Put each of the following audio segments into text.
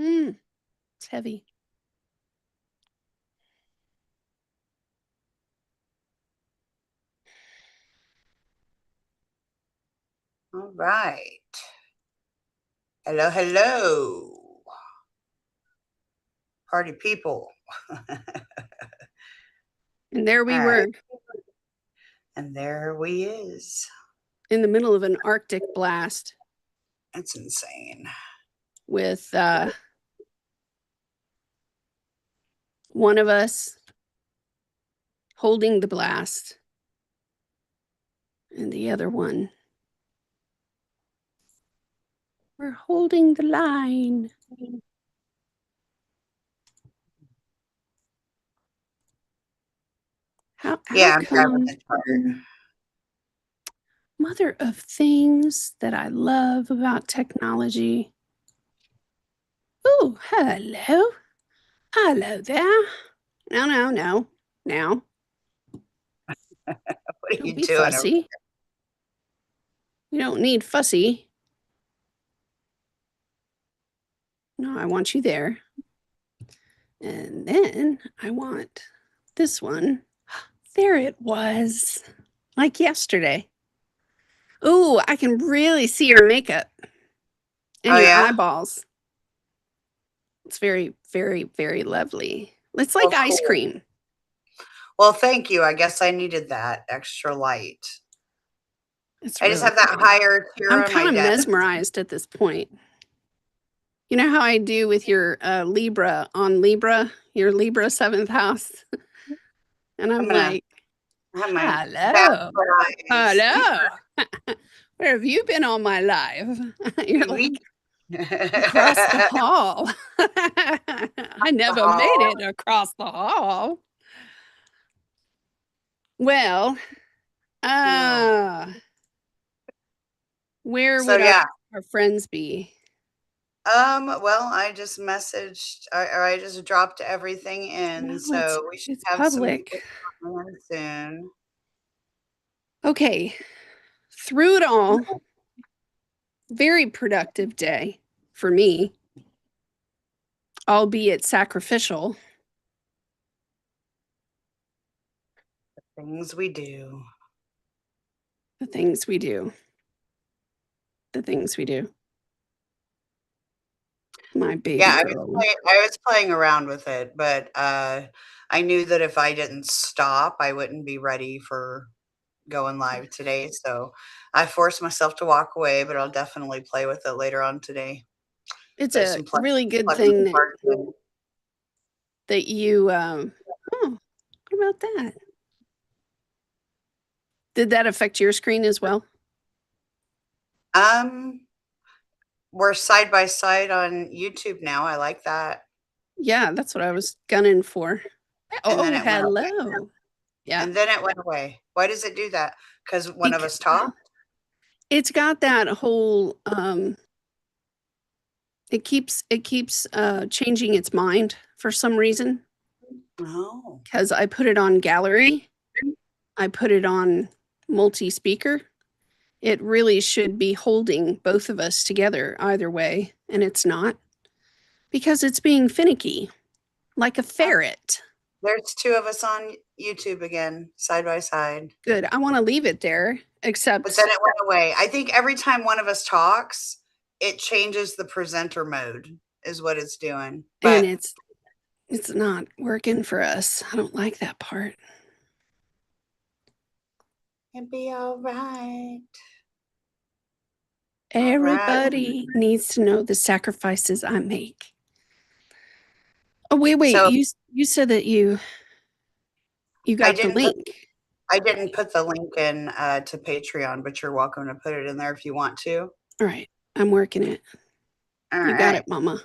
It's heavy. All right. Hello, hello. Party people. And there we All were right. And there we is. in the middle of an Arctic blast It's insane. with one of us holding the blast and the other one, we're holding the line. How Yeah, I'm grabbing come the chart. mother of things that I love about technology? Oh, hello. Hello there. No. Now, What are don't you be doing? fussy. You don't need fussy. No, I want you there. And then I want this one. There it was. Like yesterday. Ooh, I can really see your makeup and Oh, your yeah? eyeballs. It's very, very, very lovely. It's Oh, like ice cool. cream. Well, thank you. I guess I needed that extra light. It's I just really have that pretty. higher tier I'm on my kind of desk. mesmerized at this point. You know how I do with your Libra on Libra, your Libra 7th house? And I'm I'm gonna like, have my hello. baptized Hello. Where have you been all my life? You're like, week. across the hall. I never made it across the hall. Well, where So would yeah. our friends be? Well, I just messaged or I just dropped everything in, Well, so we should it's have some public. people coming in soon. Okay. Through it all, very productive day for me, albeit sacrificial. Things we do. The things we do. The things we do. My baby Yeah, girl. I was playing around with it, but I knew that if I didn't stop, I wouldn't be ready for going live today. So I forced myself to walk away, but I'll definitely play with it later on today. It's Put a some really good plug some thing parts in. that you, oh, what about that? Did that affect your screen as well? We're side by side on YouTube now. I like that. Yeah, that's what I was gunning for. And then Oh, it went away. hello. Yeah. And then it went away. Why does it do that? Because one of Bec- us talked? it's got that whole it keeps changing its mind for some reason Oh. because I put it on gallery. I put it on multi-speaker. It really should be holding both of us together either way, and it's not because it's being finicky like a ferret. There's two of us on YouTube again, side by side. Good. I want to leave it there, But then except it went away. I think every time one of us talks, it changes the presenter mode, is what it's doing. and But it's not working for us. I don't like that part. it'll be all right. Everybody needs to know the sacrifices I make. Oh, wait. So You said that you I got the didn't put link. I didn't put the link in to Patreon, but you're welcome to put it in there if you want to. All right. I'm working it. All You got right. it, mama.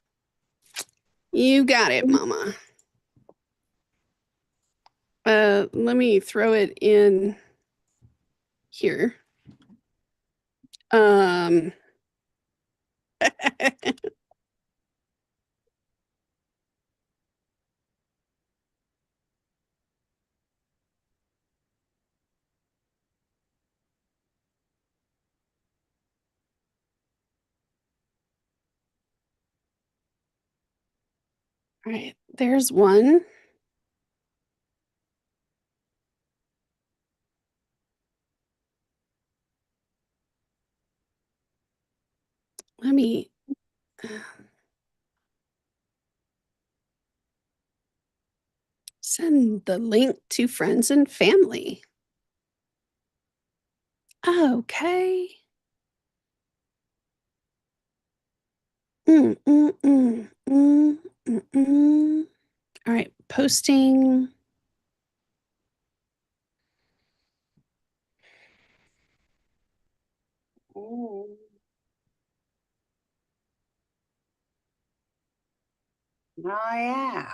You got it, mama. Let me throw it in here. Um All right, there's one. Let me send the link to friends and family. Okay. Mm, mm, mm, mm, mm, mm. All right, posting. Oh, yeah.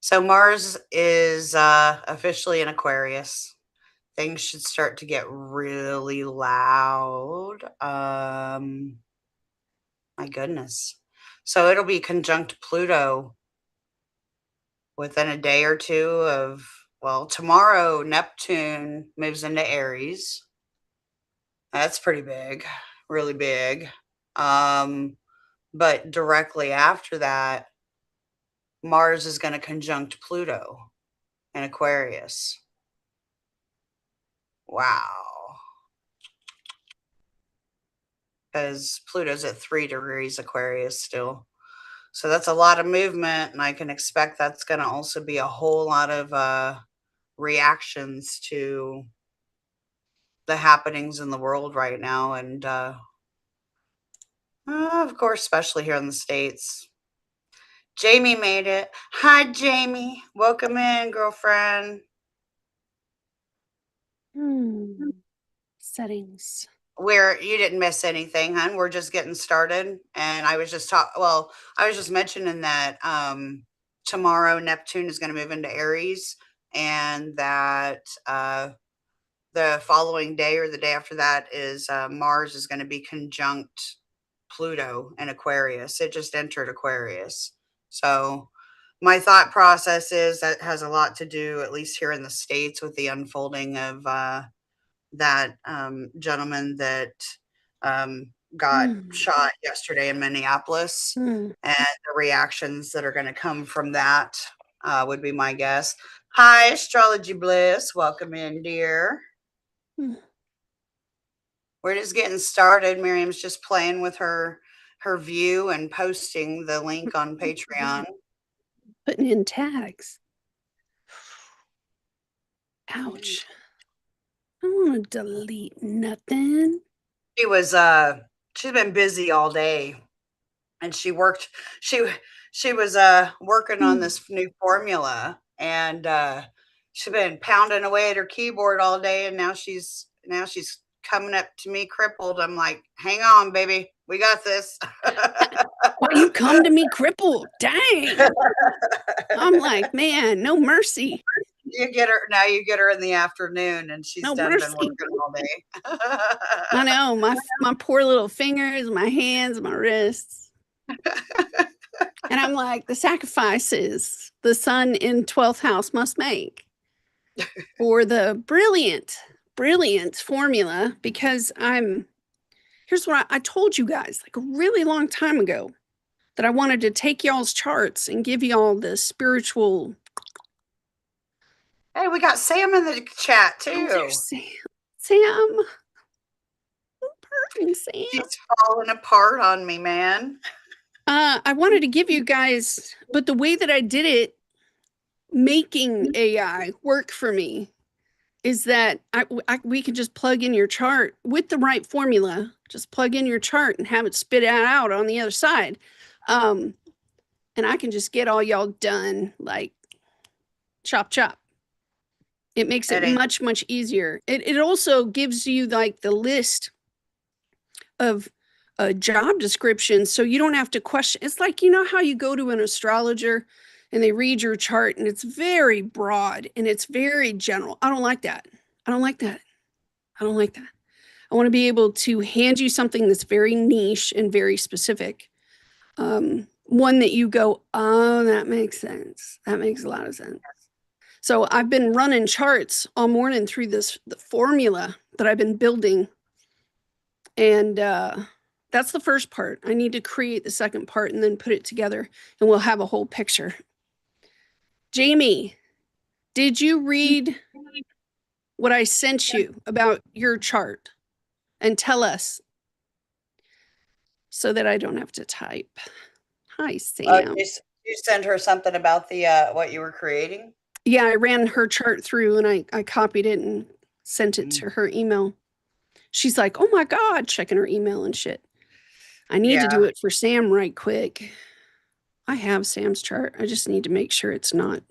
So Mars is officially in Aquarius. Things should start to get really loud. My goodness. So it'll be conjunct Pluto within a day or two of, well, tomorrow Neptune moves into Aries. That's pretty big, really big. Um, but directly after that, Mars is going to conjunct Pluto in Aquarius. Wow. Because Pluto's at 3 degrees Aquarius still. So that's a lot of movement, and I can expect that's going to also be a whole lot of reactions to the happenings in the world right now. And of course, especially here in the States. Jamie made it. Hi, Jamie. Welcome in, girlfriend. Settings. Where you didn't miss anything, hun. We're just getting started. And I was just I was just mentioning that tomorrow Neptune is going to move into Aries, and that the following day or the day after that is Mars is going to be conjunct Pluto in Aquarius. It just entered Aquarius. So my thought process is that has a lot to do, at least here in the States, with the unfolding of that gentleman that got Mm, shot yesterday in Minneapolis, mm, and the reactions that are going to come from that would be my guess. Hi, Astrology Bliss. Welcome in, dear. mm. We're just getting started. Miriam's just playing with her view and posting the link on Patreon. Putting in tags. Ouch. I don't want to delete nothing. She was she's been busy all day, and she she was working on Mm. this new formula, and she's been pounding away at her keyboard all day, and now she's coming up to me crippled. I'm like, hang on, baby, we got this. Why you come to me crippled? Dang. I'm like, man, no mercy. You get her in the afternoon, and she's No done been mercy. working all day. I know, my poor little fingers, my hands, my wrists. And I'm like, the sacrifices the sun in 12th house must make for the brilliant formula. Because here's what I told you guys like a really long time ago, that I wanted to take y'all's charts and give y'all the spiritual. Hey, we got Sam in the chat Oh, too. there's Sam. Sam. Pardon, Sam. She's falling apart on me, man. I wanted to give you guys, but the way that I did it, making AI work for me, is that we can just plug in your chart with the right formula. Just plug in your chart and have it spit it out on the other side. And I can just get all y'all done like chop chop. It makes it It ain't much easier. It also gives you like the list of job descriptions, so you don't have to question. It's like, you know how you go to an astrologer and they read your chart and it's very broad and it's very general. I don't like that. I don't like that. I don't like that. I want to be able to hand you something that's very niche and very specific. One that you go, oh, that makes sense. That makes a lot of sense. So I've been running charts all morning through the formula that I've been building, and That's the first part. I need to create the second part and then put it together, and we'll have a whole picture. Jamie, did you read what I sent you about your chart? And tell us so that I don't have to type. Hi, Sam. You sent her something about the what you were creating? Yeah, I ran her chart through and I copied it and sent it Mm, to her email. She's like, oh my God, checking her email and shit. I need to do yeah. it for Sam right quick. I have Sam's chart. I just need to make sure it's not,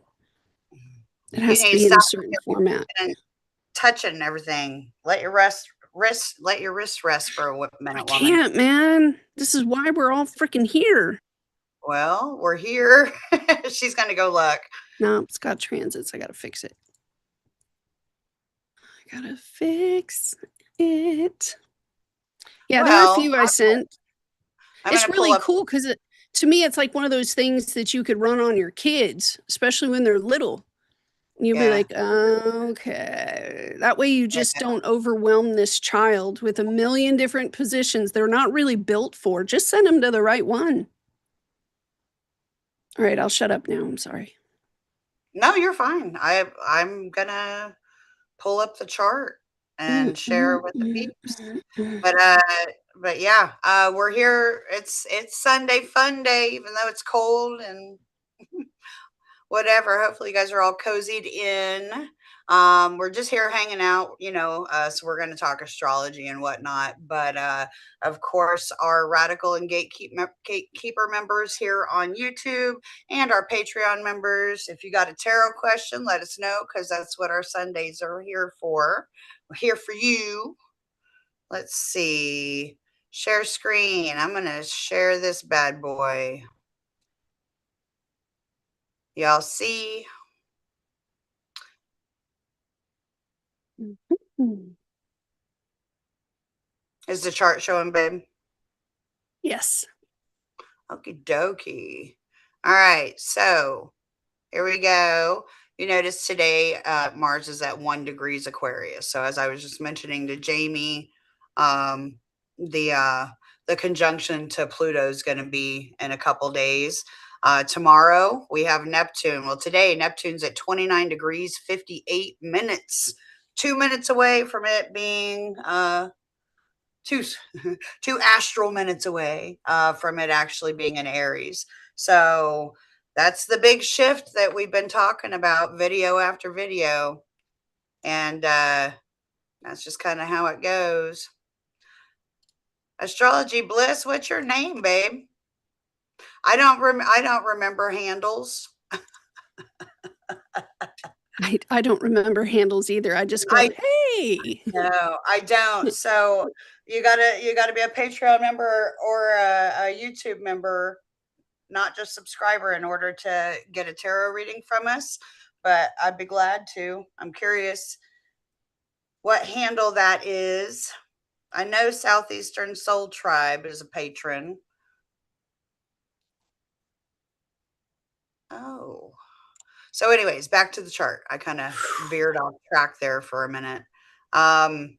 it You has to need to be in stop a certain format. and touching and everything. Let your wrist rest for a I minute, woman. can't, man. This is why we're all freaking here. Well, we're here. She's gonna go look. No, it's got transits. I gotta fix it. I gotta fix it. Yeah, there are a Well, few I sent. I'm It's gonna pull really up. cool because to me, it's like one of those things that you could run on your kids, especially when they're little. You'll be Yeah, like, okay. That way you just yeah. don't overwhelm this child with a million different positions they're not really built for. Just send them to the right one. All right, I'll shut up now. I'm sorry. No, you're fine. I'm gonna pull up the chart Mm, and share mm, it with the mm, peeps. mm, mm. But yeah, we're here. It's Sunday fun day, even though it's cold and whatever. Hopefully, you guys are all cozied in. We're just here hanging out, so we're going to talk astrology and whatnot. But of course, our radical and gatekeeper members here on YouTube and our Patreon members. If you got a tarot question, let us know because that's what our Sundays are here for. We're here for you. Let's see. Share screen. I'm going to share this bad boy. Y'all see? Mm. Is the chart showing, babe? Yes. Okie dokie. All right. So here we go. You notice today Mars is at 1 degrees Aquarius. So as I was just mentioning to Jamie, um, the uh, the conjunction to Pluto is going to be in a couple days. Tomorrow we have Neptune. Well, today Neptune's at 29 degrees 58 minutes, 2 minutes away from it being two two astral minutes away from it actually being in Aries. So that's the big shift that we've been talking about, video after video, and that's just kind of how it goes. Astrology Bliss, what's your name, babe? I don't remember handles. I don't remember handles either. I just go, I hey. No, I don't. So you gotta be a Patreon member or a YouTube member, not just subscriber, in order to get a tarot reading from us. But I'd be glad to. I'm curious what handle that is. I know Southeastern Soul Tribe is a patron. Oh. So, anyways, back to the chart. I kind of veered off track there for a minute. Um,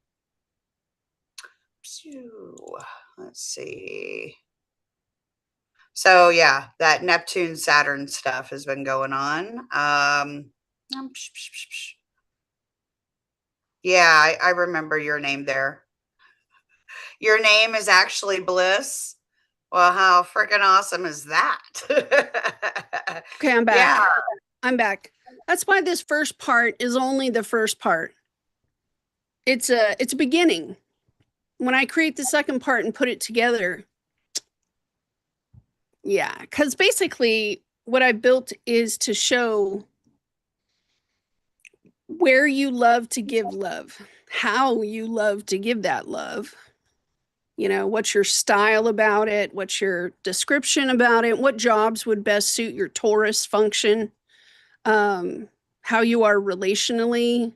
let's see. So yeah, that Neptune Saturn stuff has been going on. Yeah, I remember your name there. Your name is actually Bliss. Well, how freaking awesome is that? Okay, I'm back. Yeah. I'm back. That's why this first part is only the first part. It's a beginning. When I create the second part and put it together, yeah, because basically what I built is to show where you love to give love, how you love to give that love. You know, what's your style about it? What's your description about it? What jobs would best suit your Taurus function? How you are relationally.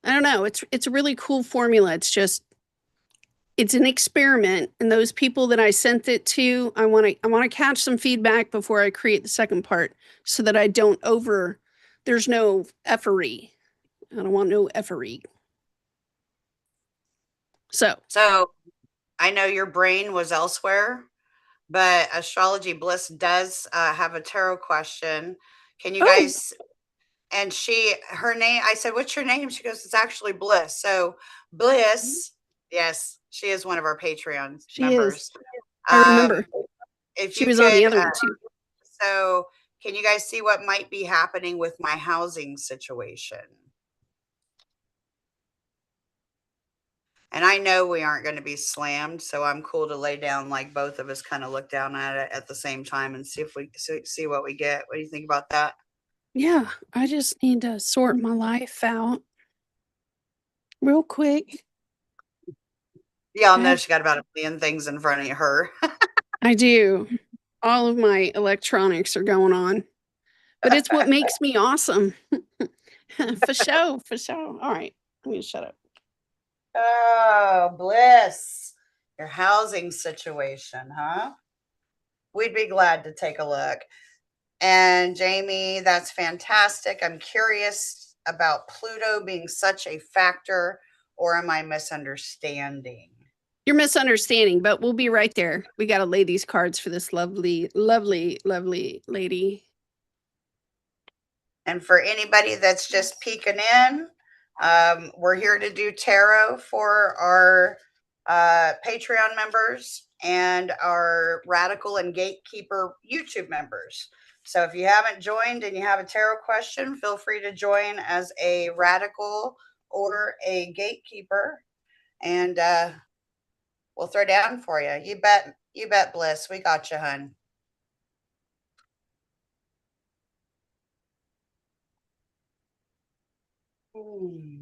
I don't know. It's a really cool formula. It's an experiment, and those people that I sent it to, I want to catch some feedback before I create the second part so that I don't over. There's no effery. I don't want no effery. So So I know your brain was elsewhere, but Astrology Bliss does have a tarot question. Can you Oh, guys? And her name, I said, "What's your name?" She goes, "It's actually Bliss." So, Bliss, yes, she is one of our Patreon she is. members. I Um, remember. if She you was on the could, other one too. so can you guys see what might be happening with my housing situation? And I know we aren't going to be slammed, so I'm cool to lay down like both of us kind of look down at it at the same time and see if we see what we get. What do you think about that? Yeah, I just need to sort my life out real quick. Y'all I know have, she got about a million things in front of her. I do. All of my electronics are going on, but it's what makes me awesome. For sure, for sure. All right, I'm gonna shut up. Oh, Bliss. Your housing situation, huh? We'd be glad to take a look. And Jamie, that's fantastic. I'm curious about Pluto being such a factor, or am I misunderstanding? You're misunderstanding, but we'll be right there. We got to lay these cards for this lovely, lovely, lovely lady. And for anybody that's just peeking in, we're here to do tarot for our Patreon members and our Radical and Gatekeeper YouTube members. So if you haven't joined and you have a tarot question, feel free to join as a Radical or a Gatekeeper, and we'll throw down for you. You bet, Bliss. We got you, hun. Hmm.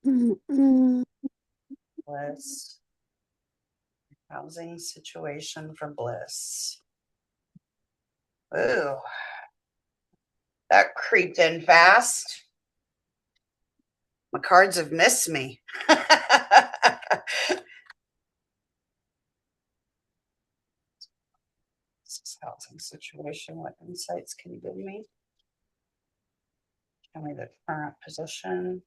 Mm-mm. Bliss. Housing situation for Bliss. Ooh, that creeped in fast. My cards have missed me. This housing situation. What insights can you give me? Tell me the current position.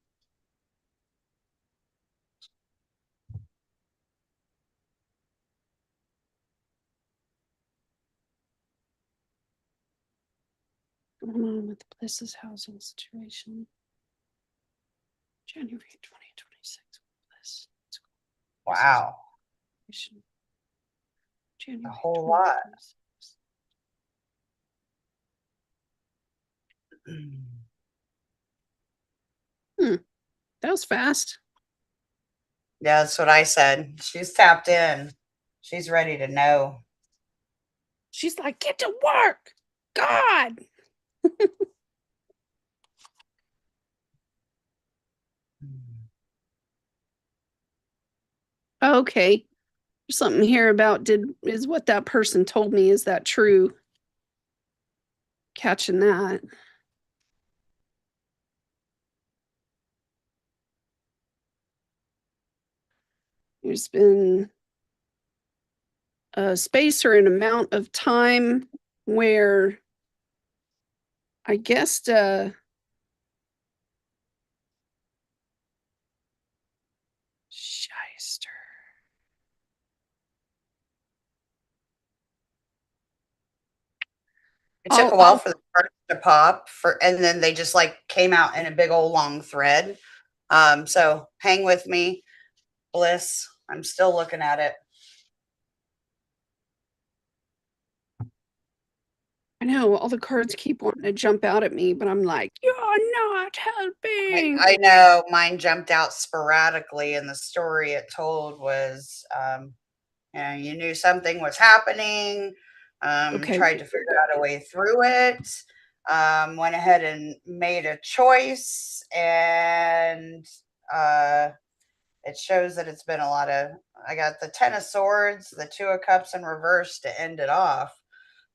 Going on with Bliss's housing situation? January 2026. Bliss. Wow, January a whole lot. 2026. Hmm, that was fast. Yeah, that's what I said. She's tapped in. She's ready to know. She's like, get to work. God. Okay. There's something here about is what that person told me. Is that true? Catching that. There's been a space or an amount of time where I guess shyster. It took I'll a while I'll for the cards to pop and then they just like came out in a big old long thread. So hang with me, Bliss. I'm still looking at it. I know all the cards keep wanting to jump out at me, but I'm like, you're not helping. I know mine jumped out sporadically, and the story it told was, you knew something was happening, Okay. tried to figure out a way through it, went ahead and made a choice, and uh, it shows that it's been a lot of. I got the Ten of Swords, the Two of Cups in reverse to end it off.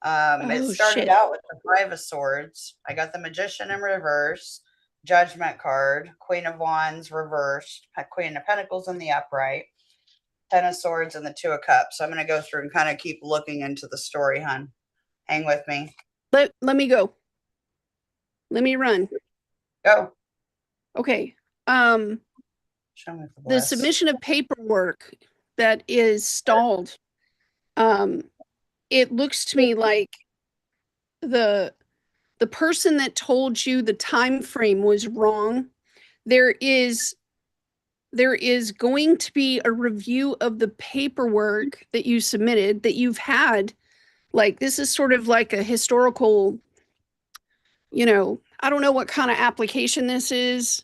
It Oh started shit. out with the Five of Swords. I got the Magician in reverse, Judgment card, Queen of Wands reversed, Queen of Pentacles in the upright, Ten of Swords, and the Two of Cups. So I'm going to go through and kind of keep looking into the story, hun. Hang with me. Let me go. Let me run. Go. Okay. Um Show me the submission of paperwork that is stalled. It looks to me like the person that told you the time frame was wrong. There is going to be a review of the paperwork that you submitted that you've had. Like, this is sort of like a historical, I don't know what kind of application this is,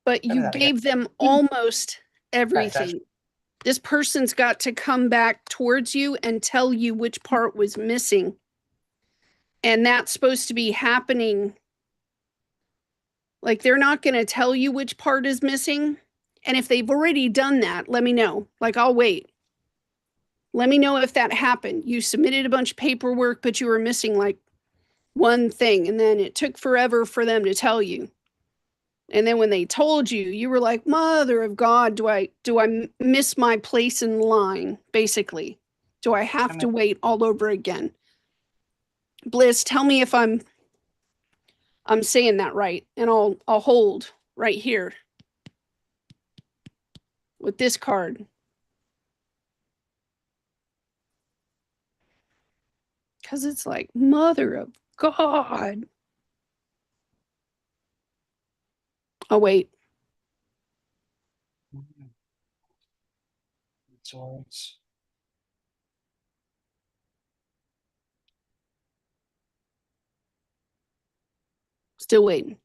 but you gave them almost everything. This person's got to come back towards you and tell you which part was missing. And that's supposed to be happening. Like, they're not going to tell you which part is missing. And if they've already done that, let me know. Like, I'll wait. Let me know if that happened. You submitted a bunch of paperwork, but you were missing like one thing. And then it took forever for them to tell you. And then when they told you, you were like, Mother of God, do I miss my place in line, basically? Do I have to wait all over again? Bliss, tell me if I'm saying that right, and I'll hold right here with this card. Because it's like, Mother of God. Oh, wait. Swords. Still waiting.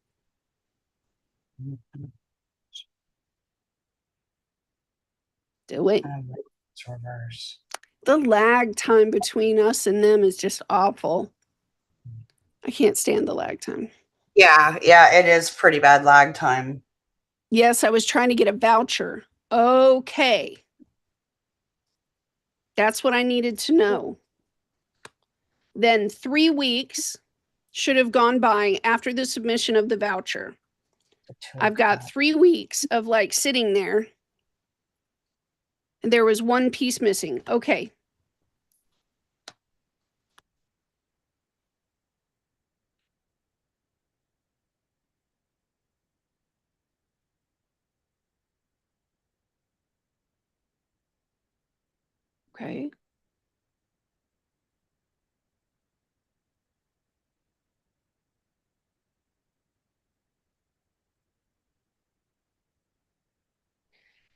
Still waiting. It's reverse. The lag time between us and them is just awful. I can't stand the lag time. Yeah, it is pretty bad lag time. Yes, I was trying to get a voucher. Okay. That's what I needed to know. Then 3 weeks should have gone by after the submission of the voucher. I've got 3 weeks of like sitting there. And there was one piece missing. Okay. Okay.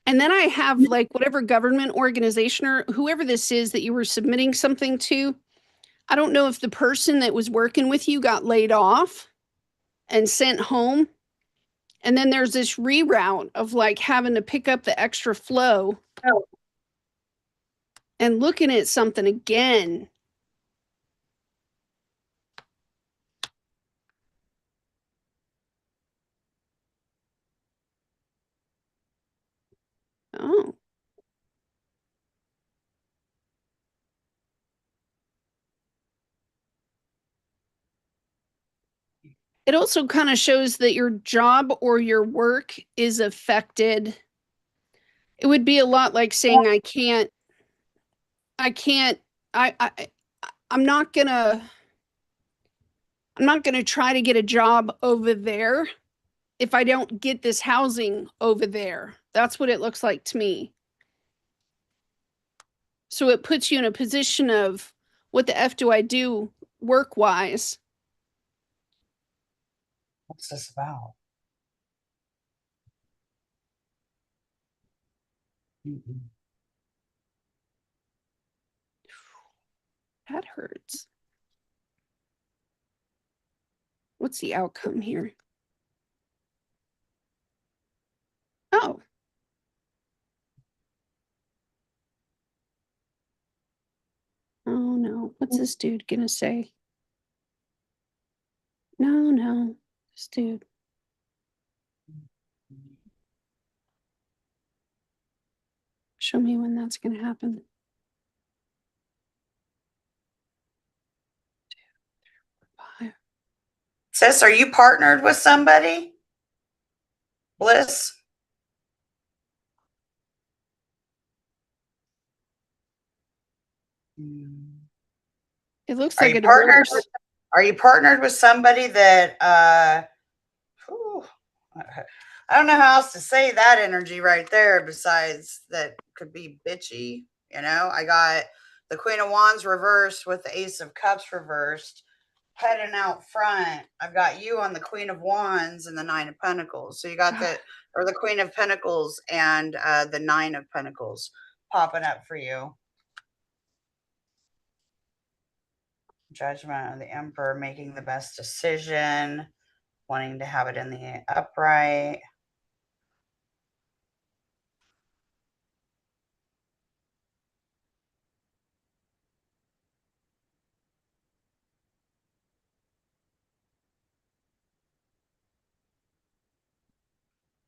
And then I have like whatever government organization or whoever this is that you were submitting something to. I don't know if the person that was working with you got laid off and sent home. And then there's this reroute of like having to pick up the extra flow and looking at something again. Oh. It also kind of shows that your job or your work is affected. It would be a lot like saying I'm not gonna try to get a job over there if I don't get this housing over there. That's what it looks like to me. So it puts you in a position of, what the F do I do work-wise? What's this about? That hurts. What's the outcome here? Oh. Oh no. What's this dude gonna say? No. This dude. Show me when that's gonna happen. Sis, are you partnered with somebody? Bliss? It looks like a divorce. Are you partnered with somebody that I don't know how else to say that energy right there besides that could be bitchy. You know, I got the Queen of Wands reversed with the Ace of Cups reversed. Heading out front, I've got you on the Queen of Wands and the Nine of Pentacles. So you got the Queen of Pentacles and the Nine of Pentacles popping up for you. Judgment of the Emperor, making the best decision, wanting to have it in the upright.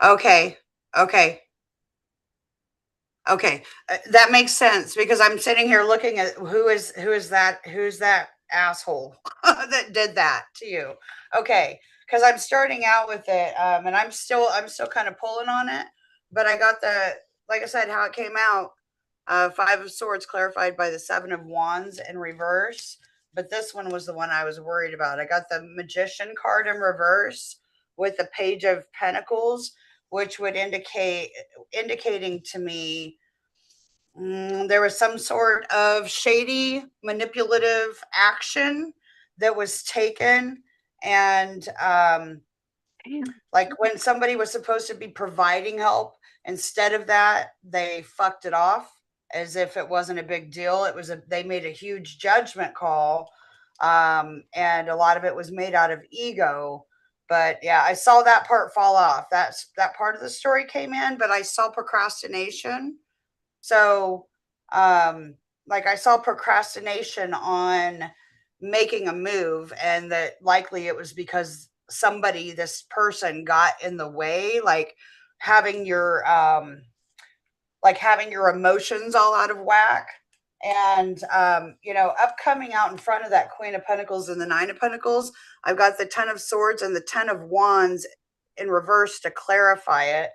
Okay. Okay. Okay, that makes sense because I'm sitting here looking at who's that asshole that did that to you. Okay, because I'm starting out with it, and I'm still kind of pulling on it, but I got the like I said how it came out. Five of Swords clarified by the Seven of Wands in reverse, but this one was the one I was worried about. I got the Magician card in reverse with the Page of Pentacles, which would indicating to me there was some sort of shady, manipulative action that was taken. And like when somebody was supposed to be providing help, instead of that, they fucked it off as if it wasn't a big deal. They made a huge judgment call. And a lot of it was made out of ego. But yeah, I saw that part fall off. That part of the story came in, but I saw procrastination. So, um, like I saw procrastination on making a move, and that likely it was because this person got in the way, having your having your emotions all out of whack. And upcoming out in front of that Queen of Pentacles and the Nine of Pentacles, I've got the Ten of Swords and the Ten of Wands in reverse to clarify it.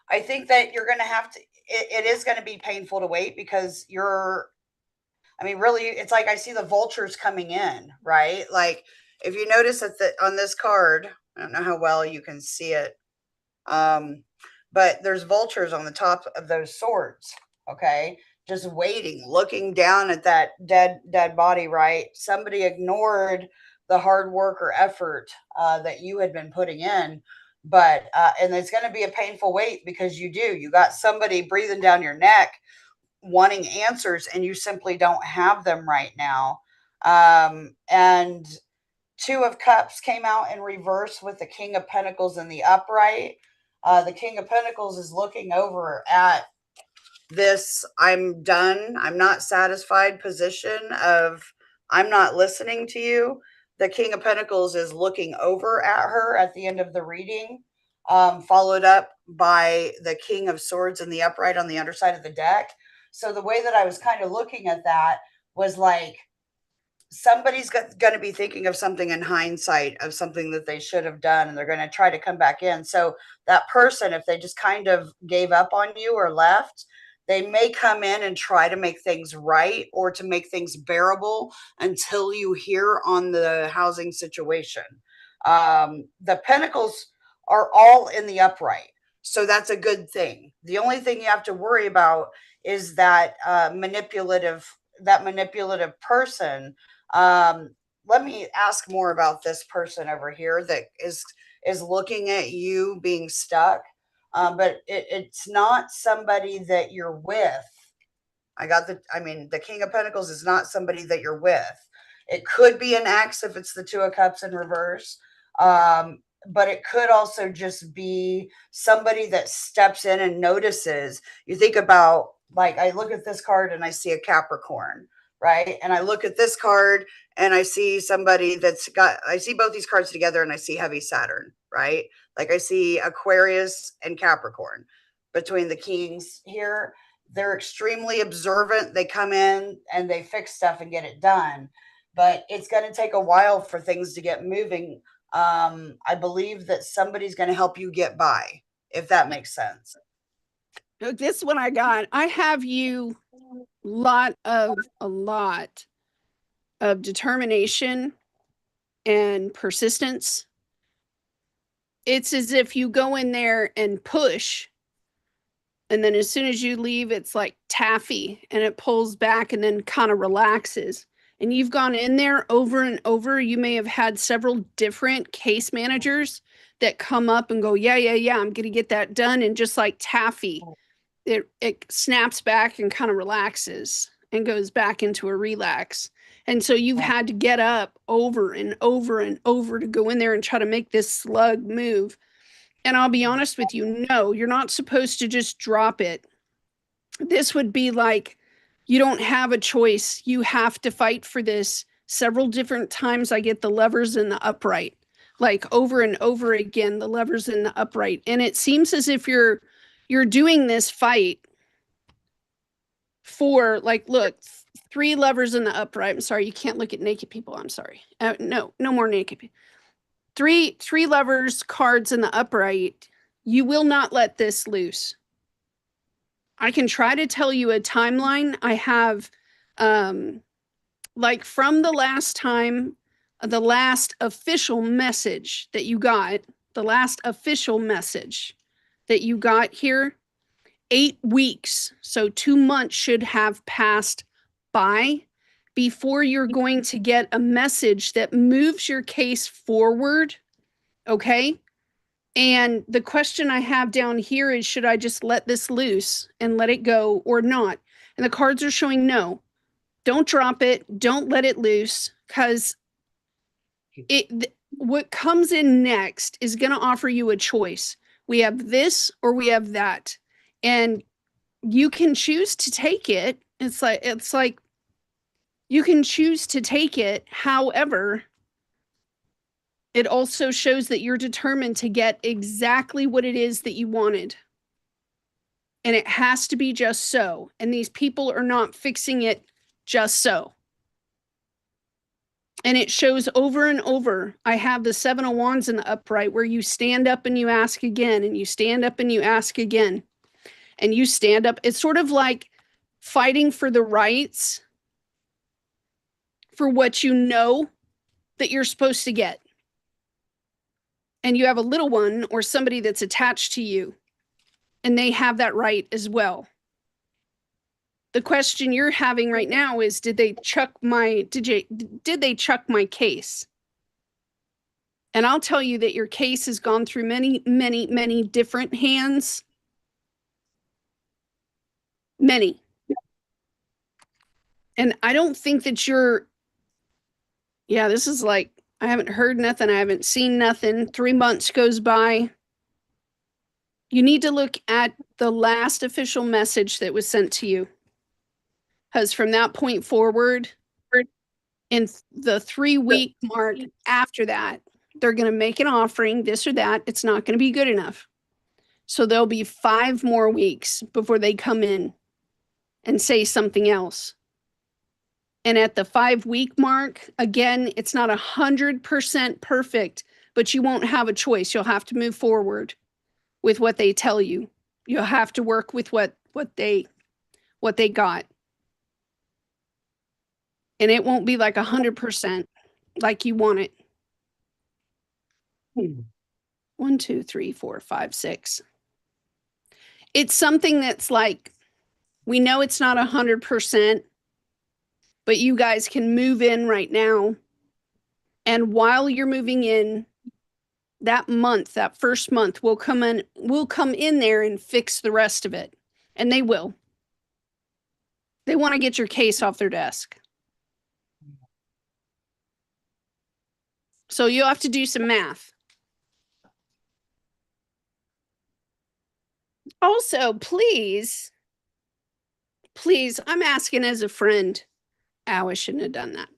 I think that you're going to have to, it is going to be painful to wait because really, it's like I see the vultures coming in, right? Like if you notice that on this card, I don't know how well you can see it, but there's vultures on the top of those swords, okay? Just waiting, looking down at that dead body, right? Somebody ignored the hard work or effort that you had been putting in, but and it's going to be a painful wait because you got somebody breathing down your neck wanting answers and you simply don't have them right now. And Two of Cups came out in reverse with the King of Pentacles in the upright. The King of Pentacles is looking over at this I'm done, I'm not satisfied position of I'm not listening to you. The King of Pentacles is looking over at her at the end of the reading, followed up by the King of Swords in the upright on the underside of the deck. So the way that I was kind of looking at that was like somebody's going to be thinking of something in hindsight of something that they should have done, and they're going to try to come back in. So that person, if they just kind of gave up on you or left, they may come in and try to make things right or to make things bearable until you hear on the housing situation. The pentacles are all in the upright, so that's a good thing. The only thing you have to worry about is that manipulative person. Let me ask more about this person over here that is looking at you being stuck, but it's not somebody that you're with. The King of Pentacles is not somebody that you're with. It could be an ex if it's the Two of Cups in reverse. But it could also just be somebody that steps in and notices. You think about, like, I look at this card and I see a Capricorn, right? And I look at this card and I see I see both these cards together and I see heavy Saturn, right? Like I see Aquarius and Capricorn between the kings here. They're extremely observant. They come in and they fix stuff and get it done. But it's going to take a while for things to get moving. I believe that somebody's going to help you get by, if that makes sense. This one I got. I have you a lot of determination and persistence. it's as if you go in there and push, and then as soon as you leave, it's like taffy and it pulls back and then kind of relaxes. And you've gone in there over and over. You may have had several different case managers that come up and go, yeah, I'm going to get that done. And just like taffy, it snaps back and kind of relaxes and goes back into a relax. And so you've had to get up over and over and over to go in there and try to make this slug move. And I'll be honest with you, no, you're not supposed to just drop it. This would be like, you don't have a choice. You have to fight for this. Several different times I get the levers in the upright, like over and over again, the levers in the upright. And it seems as if you're doing this fight for, like, look, 3 levers in the upright. I'm sorry, you can't look at naked people. I'm sorry. No more naked people. Three levers, cards in the upright. You will not let this loose. I can try to tell you a timeline. I have, like, from the last time, the last official message that you got, here, 8 weeks, so 2 months should have passed by before you're going to get a message that moves your case forward. Okay. And the question I have down here is, should I just let this loose and let it go or not? And the cards are showing no. Don't drop it. Don't let it loose, because what comes in next is going to offer you a choice. We have this or we have that. And you can choose to take it. It's like you can choose to take it. However, it also shows that you're determined to get exactly what it is that you wanted. And it has to be just so. And these people are not fixing it just so. And it shows over and over. I have the 7 of Wands in the upright, where you stand up and you ask again, and you stand up and you ask again, and you stand up. It's sort of like fighting for the rights for what you know that you're supposed to get. And you have a little one or somebody that's attached to you, and they have that right as well. The question you're having right now is, did they chuck my case? And I'll tell you that your case has gone through many different hands. Many. And I don't think that this is like, I haven't heard nothing. I haven't seen nothing. 3 months goes by. You need to look at the last official message that was sent to you. Because from that point forward, in the 3-week mark after that, they're going to make an offering, this or that. It's not going to be good enough. So there'll be 5 more weeks before they come in and say something else. And at the 5-week mark, again, it's not 100% perfect, but you won't have a choice. You'll have to move forward with what they tell you. You'll have to work with what they got. And it won't be like 100% like you want it. 1, 2, 3, 4, 5, 6. It's something that's like, we know it's not 100%, but you guys can move in right now. And while you're moving in, that first month, we'll come in there and fix the rest of it. And they will. They want to get your case off their desk. So you'll have to do some math. Also, please, I'm asking as a friend. Ow, I shouldn't have done that.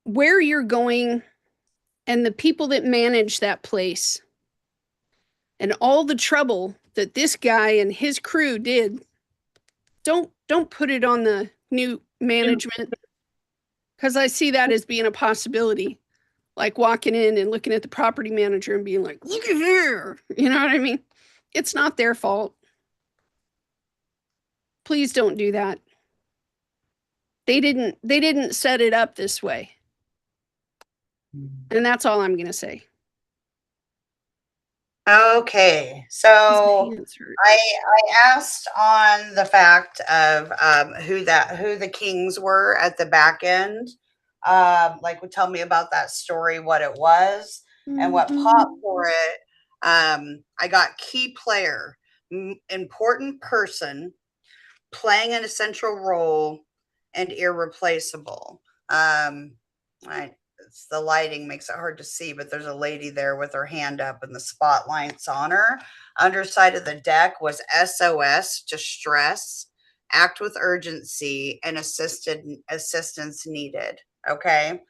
Where you're going and the people that manage that place and all the trouble that this guy and his crew did, don't put it on the new management, because I see that as being a possibility. Like walking in and looking at the property manager and being like, look at here. You know what I mean? It's not their fault. Please don't do that. They didn't set it up this way. And that's all I'm going to say. Okay, His so hands hurt. I asked on the fact of who the kings were at the back end. Like, would tell me about that story, what it was, and what popped Mhm. for it. I got key player, important person, playing an essential role, and irreplaceable. Um, the lighting makes it hard to see, but there's a lady there with her hand up and the spotlight's on her. Underside of the deck was SOS, distress, act with urgency, and assistance needed. Okay.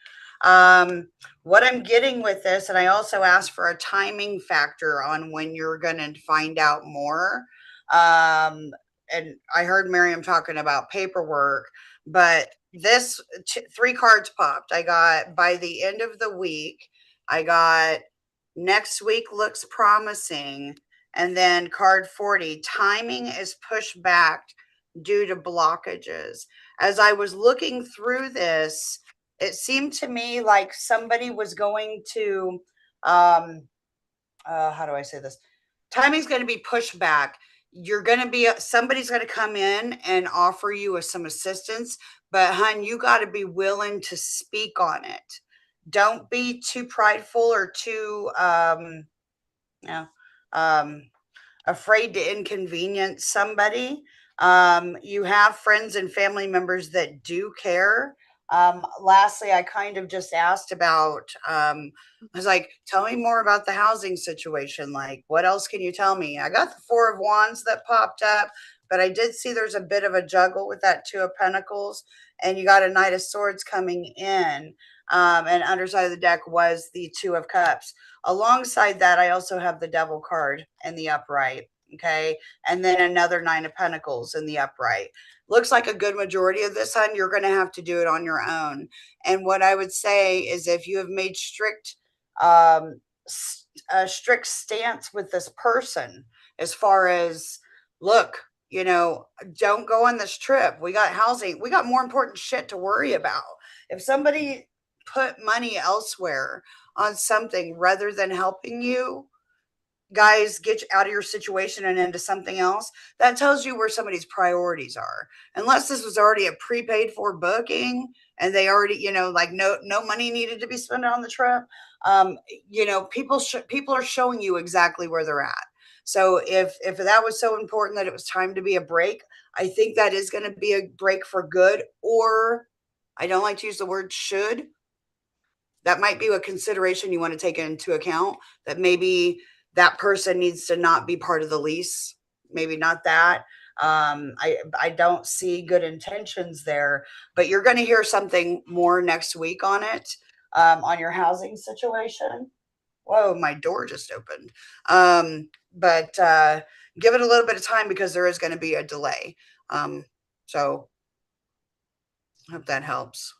Um, what I'm getting with this, and I also asked for a timing factor on when you're going to find out more. Um, and I heard Miriam talking about paperwork, but this three cards popped. I got by the end of the week, I got next week looks promising. And then card 40, timing is pushed back due to blockages. As I was looking through this, it seemed to me like somebody was going to, how do I say this? Timing's going to be pushed back. You're going to be, somebody's going to come in and offer you some assistance, but hun, you got to be willing to speak on it. Don't be too prideful or too, you know, um, afraid to inconvenience somebody. You have friends and family members that do care. Lastly, I kind of just asked about, I was like, tell me more about the housing situation. Like, what else can you tell me? I got the Four of Wands that popped up, but I did see there's a bit of a juggle with that Two of Pentacles, and you got a Knight of Swords coming in. And underside of the deck was the Two of Cups. Alongside that, I also have the Devil card in the upright. Okay. And then another Nine of Pentacles in the upright. Looks like a good majority of this, hun, you're going to have to do it on your own. And what I would say is if you have made um, a strict stance with this person, as far as, look, you know, don't go on this trip. We got housing. We got more important shit to worry about. If somebody put money elsewhere on something rather than helping you, guys, get you out of your situation and into something else, that tells you where somebody's priorities are. Unless this was already a prepaid for booking and they already, you know, like no money needed to be spent on the trip. um you know, people are showing you exactly where they're at. So if that was so important that it was time to be a break, I think that is going to be a break for good. Or, I don't like to use the word should, that might be a consideration you want to take into account, that maybe that person needs to not be part of the lease. Maybe not that. I don't see good intentions there, but you're going to hear something more next week on it, on your housing situation. Whoa, my door just opened. But give it a little bit of time because there is going to be a delay. So I hope that helps.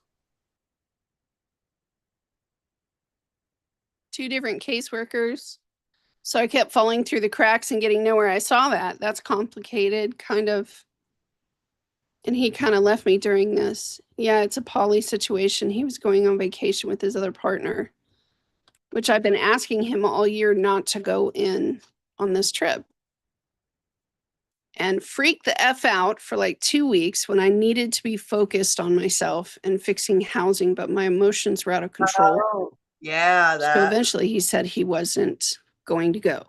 Two different caseworkers. So I kept falling through the cracks and getting nowhere. I saw that. That's complicated, kind of. And he kind of left me during this. Yeah, it's a poly situation. He was going on vacation with his other partner, which I've been asking him all year not to go in on this trip. And freaked the F out for like 2 weeks when I needed to be focused on myself and fixing housing, but my emotions were out of control. Oh, yeah, So that. eventually he said he wasn't going to go.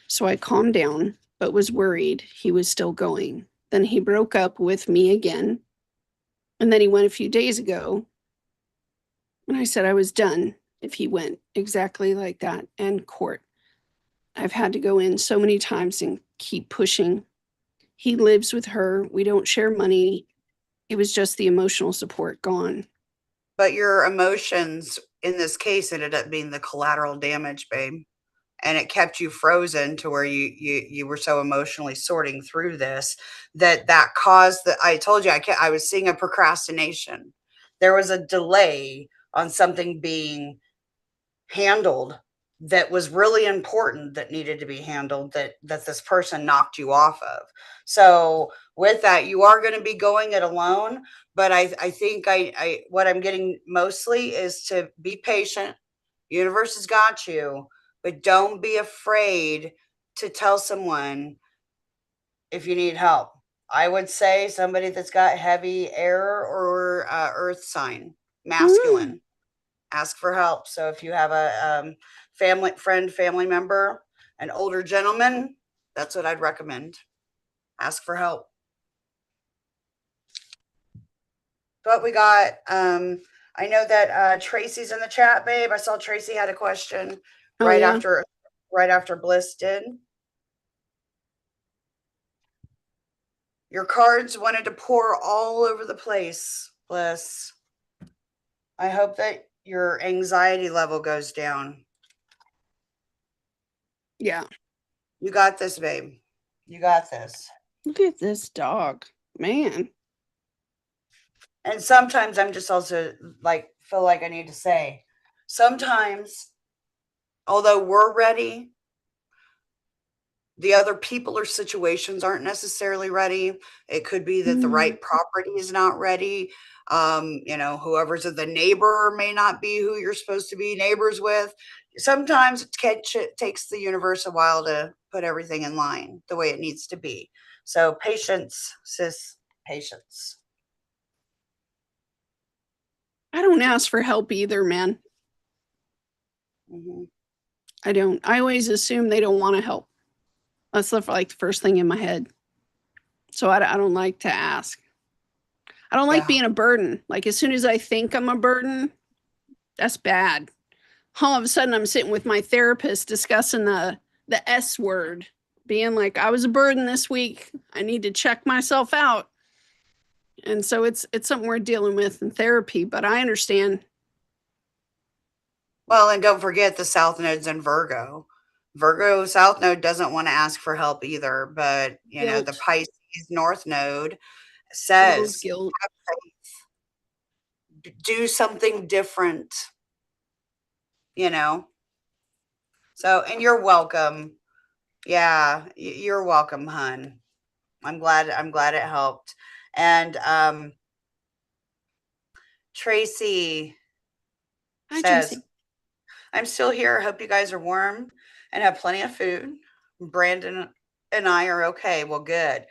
So I calmed down, but was worried he was still going. Then he broke up with me again. And then he went a few days ago. And I said I was done if he went exactly like that. And court. I've had to go in so many times and keep pushing. He lives with her. We don't share money. It was just the emotional support gone. But your emotions in this case ended up being the collateral damage, babe. And it kept you frozen to where you were so emotionally sorting through this that caused the, I told you, I was seeing a procrastination. There was a delay on something being handled that was really important, that needed to be handled, that this person knocked you off of. So with that, you are going to be going it alone. But I think I what I'm getting mostly is to be patient. Universe has got you, but don't be afraid to tell someone if you need help. I would say somebody that's got heavy air or earth sign, Mm, masculine, ask for help. So if you have a family member, an older gentleman, that's what I'd recommend. Ask for help. But we got, I know that Tracy's in the chat, babe. I saw Tracy had a question oh right yeah. after right after Bliss did. Your cards wanted to pour all over the place, Bliss. I hope that your anxiety level goes down. Yeah. You got this, babe. You got this. Look at this dog. Man. And sometimes I'm just also like, feel like I need to say, sometimes, although we're ready, the other people or situations aren't necessarily ready. It could be that the Mm, right property is not ready. Whoever's the neighbor may not be who you're supposed to be neighbors with. Sometimes it takes the universe a while to put everything in line the way it needs to be. So patience, sis, patience. I don't ask for help either, man. Mm-hmm. I don't. I always assume they don't want to help. That's like the first thing in my head. So I don't like to ask. I don't like Yeah. being a burden. Like as soon as I think I'm a burden, that's bad. All of a sudden I'm sitting with my therapist discussing the S word, being like, I was a burden this week. I need to check myself out. And so it's something we're dealing with in therapy, but I understand. Well, and don't forget the South Node's in Virgo. Virgo South Node doesn't want to ask for help either, but the Guilt, Pisces North Node load, says guilt. do something different, you know. So, and you're welcome. Yeah, you're welcome, hun. I'm glad it helped. And Tracy Hi, says, Tracy. I'm still here. I hope you guys are warm and have plenty of food. Brandon and I are okay. Well, good.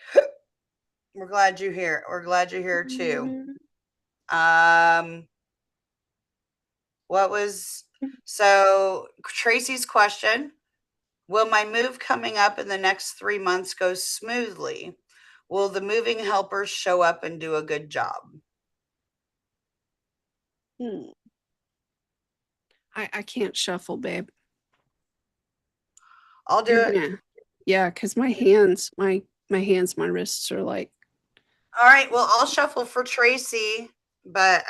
We're glad you're here. We're glad you're here too. Um, what was so Tracy's question? Will my move coming up in the next 3 months go smoothly? Will the moving helpers show up and do a good job? Hmm. I can't shuffle, babe. I'll do You're it. gonna, yeah, because my wrists are like, All right. Well, I'll shuffle for Tracy, but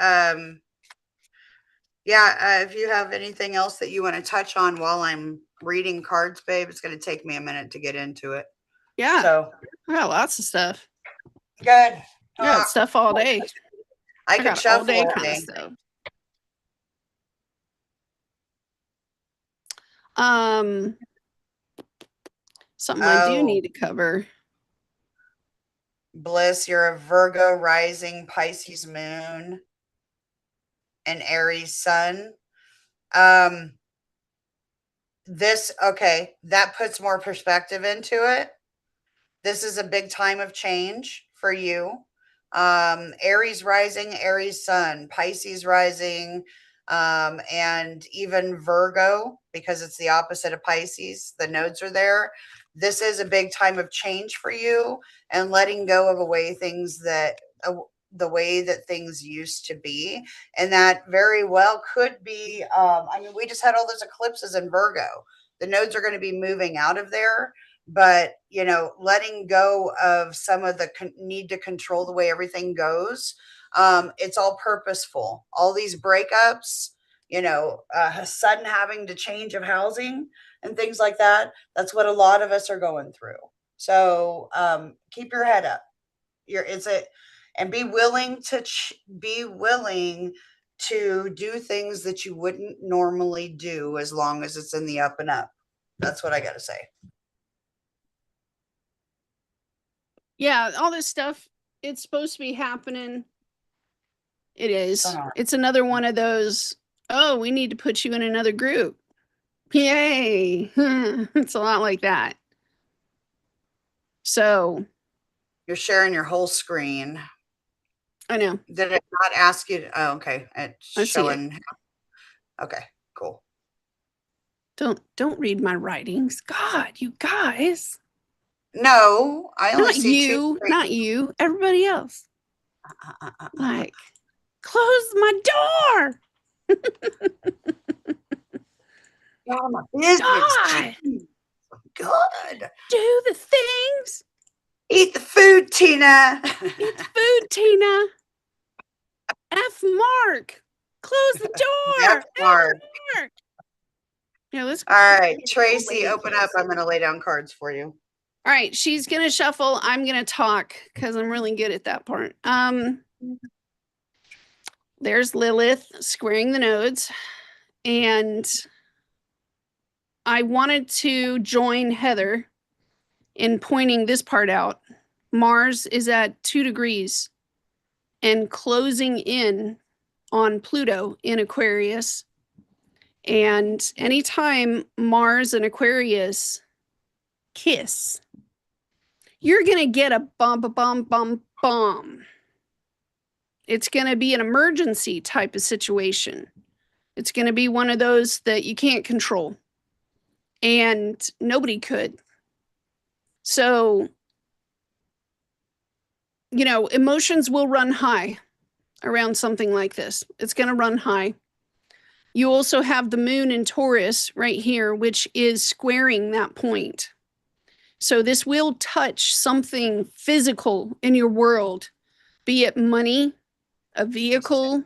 yeah, if you have anything else that you want to touch on while I'm reading cards, babe, it's going to take me a minute to get into it. yeah, So I got lots of stuff. good. I got Uh, stuff all day. I I could got all shuffle day all kind of day. stuff. Um, Something I do Oh, need to cover. Bliss, you're a Virgo rising, Pisces moon, and Aries sun. Um, okay, that puts more perspective into it. This is a big time of change for you. Aries rising, Aries sun, Pisces rising, and even Virgo, because it's the opposite of Pisces. The nodes are there. This is a big time of change for you and letting go of the way that things used to be. And that very well could be, we just had all those eclipses in Virgo. The nodes are going to be moving out of there, but letting go of some of the need to control the way everything goes. It's all purposeful. All these breakups, sudden having to change of housing and things like that, that's what a lot of us are going through. So keep your head up. And be willing to do things that you wouldn't normally do, as long as it's in the up and up. That's what I got to say. Yeah, all this stuff, it's supposed to be happening. It So is. It's another one of those, oh, we need to put you in another group. Yay. It's a lot like that. So You're sharing your whole screen. I know. Did it not ask you? Oh, okay. It's I see it. showing. Okay, cool. Don't read my writings. God, you guys. No, I only Not see two you, screens. not you, everybody else. Uh. Like, close my door. Get out of my business. God, Jeez. Good. do the things. Eat the food, Tina. Eat the food, Tina. F Mark. Close the door. F Mark. Mark. Yeah, let's. All right, Old Tracy, lady open up. close. I'm going to lay down cards for you. All right, she's gonna shuffle. I'm gonna talk because I'm really good at that part. There's Lilith squaring the nodes, and I wanted to join Heather in pointing this part out. Mars is at 2 degrees and closing in on Pluto in Aquarius. And anytime Mars and Aquarius kiss, you're going to get a bomb. It's going to be an emergency type of situation. It's going to be one of those that you can't control. And nobody could. So, emotions will run high around something like this. It's going to run high. You also have the moon in Taurus right here, which is squaring that point. So this will touch something physical in your world, be it money, a vehicle,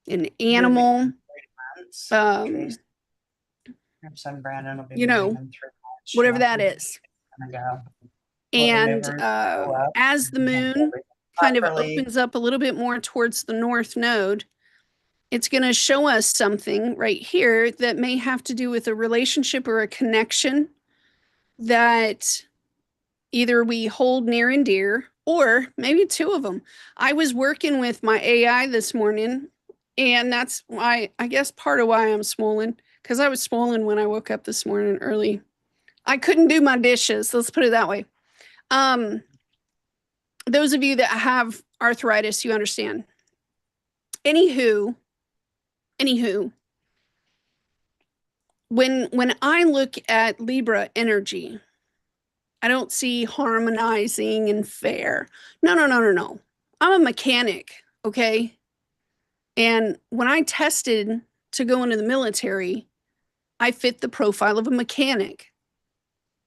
an animal, Your son Brandon will be moving in 3 months. whatever that is. Go. And as the moon kind of opens up a little bit more towards the north node, it's going to show us something right here that may have to do with a relationship or a connection that either we hold near and dear, or maybe two of them. I was working with my AI this morning, and that's why, I guess, part of why I'm swollen, because I was swollen when I woke up this morning early. I couldn't do my dishes. Let's put it that way. Those of you that have arthritis, you understand. Anywho, when I look at Libra energy, I don't see harmonizing and fair. No. I'm a mechanic, okay? And when I tested to go into the military, I fit the profile of a mechanic,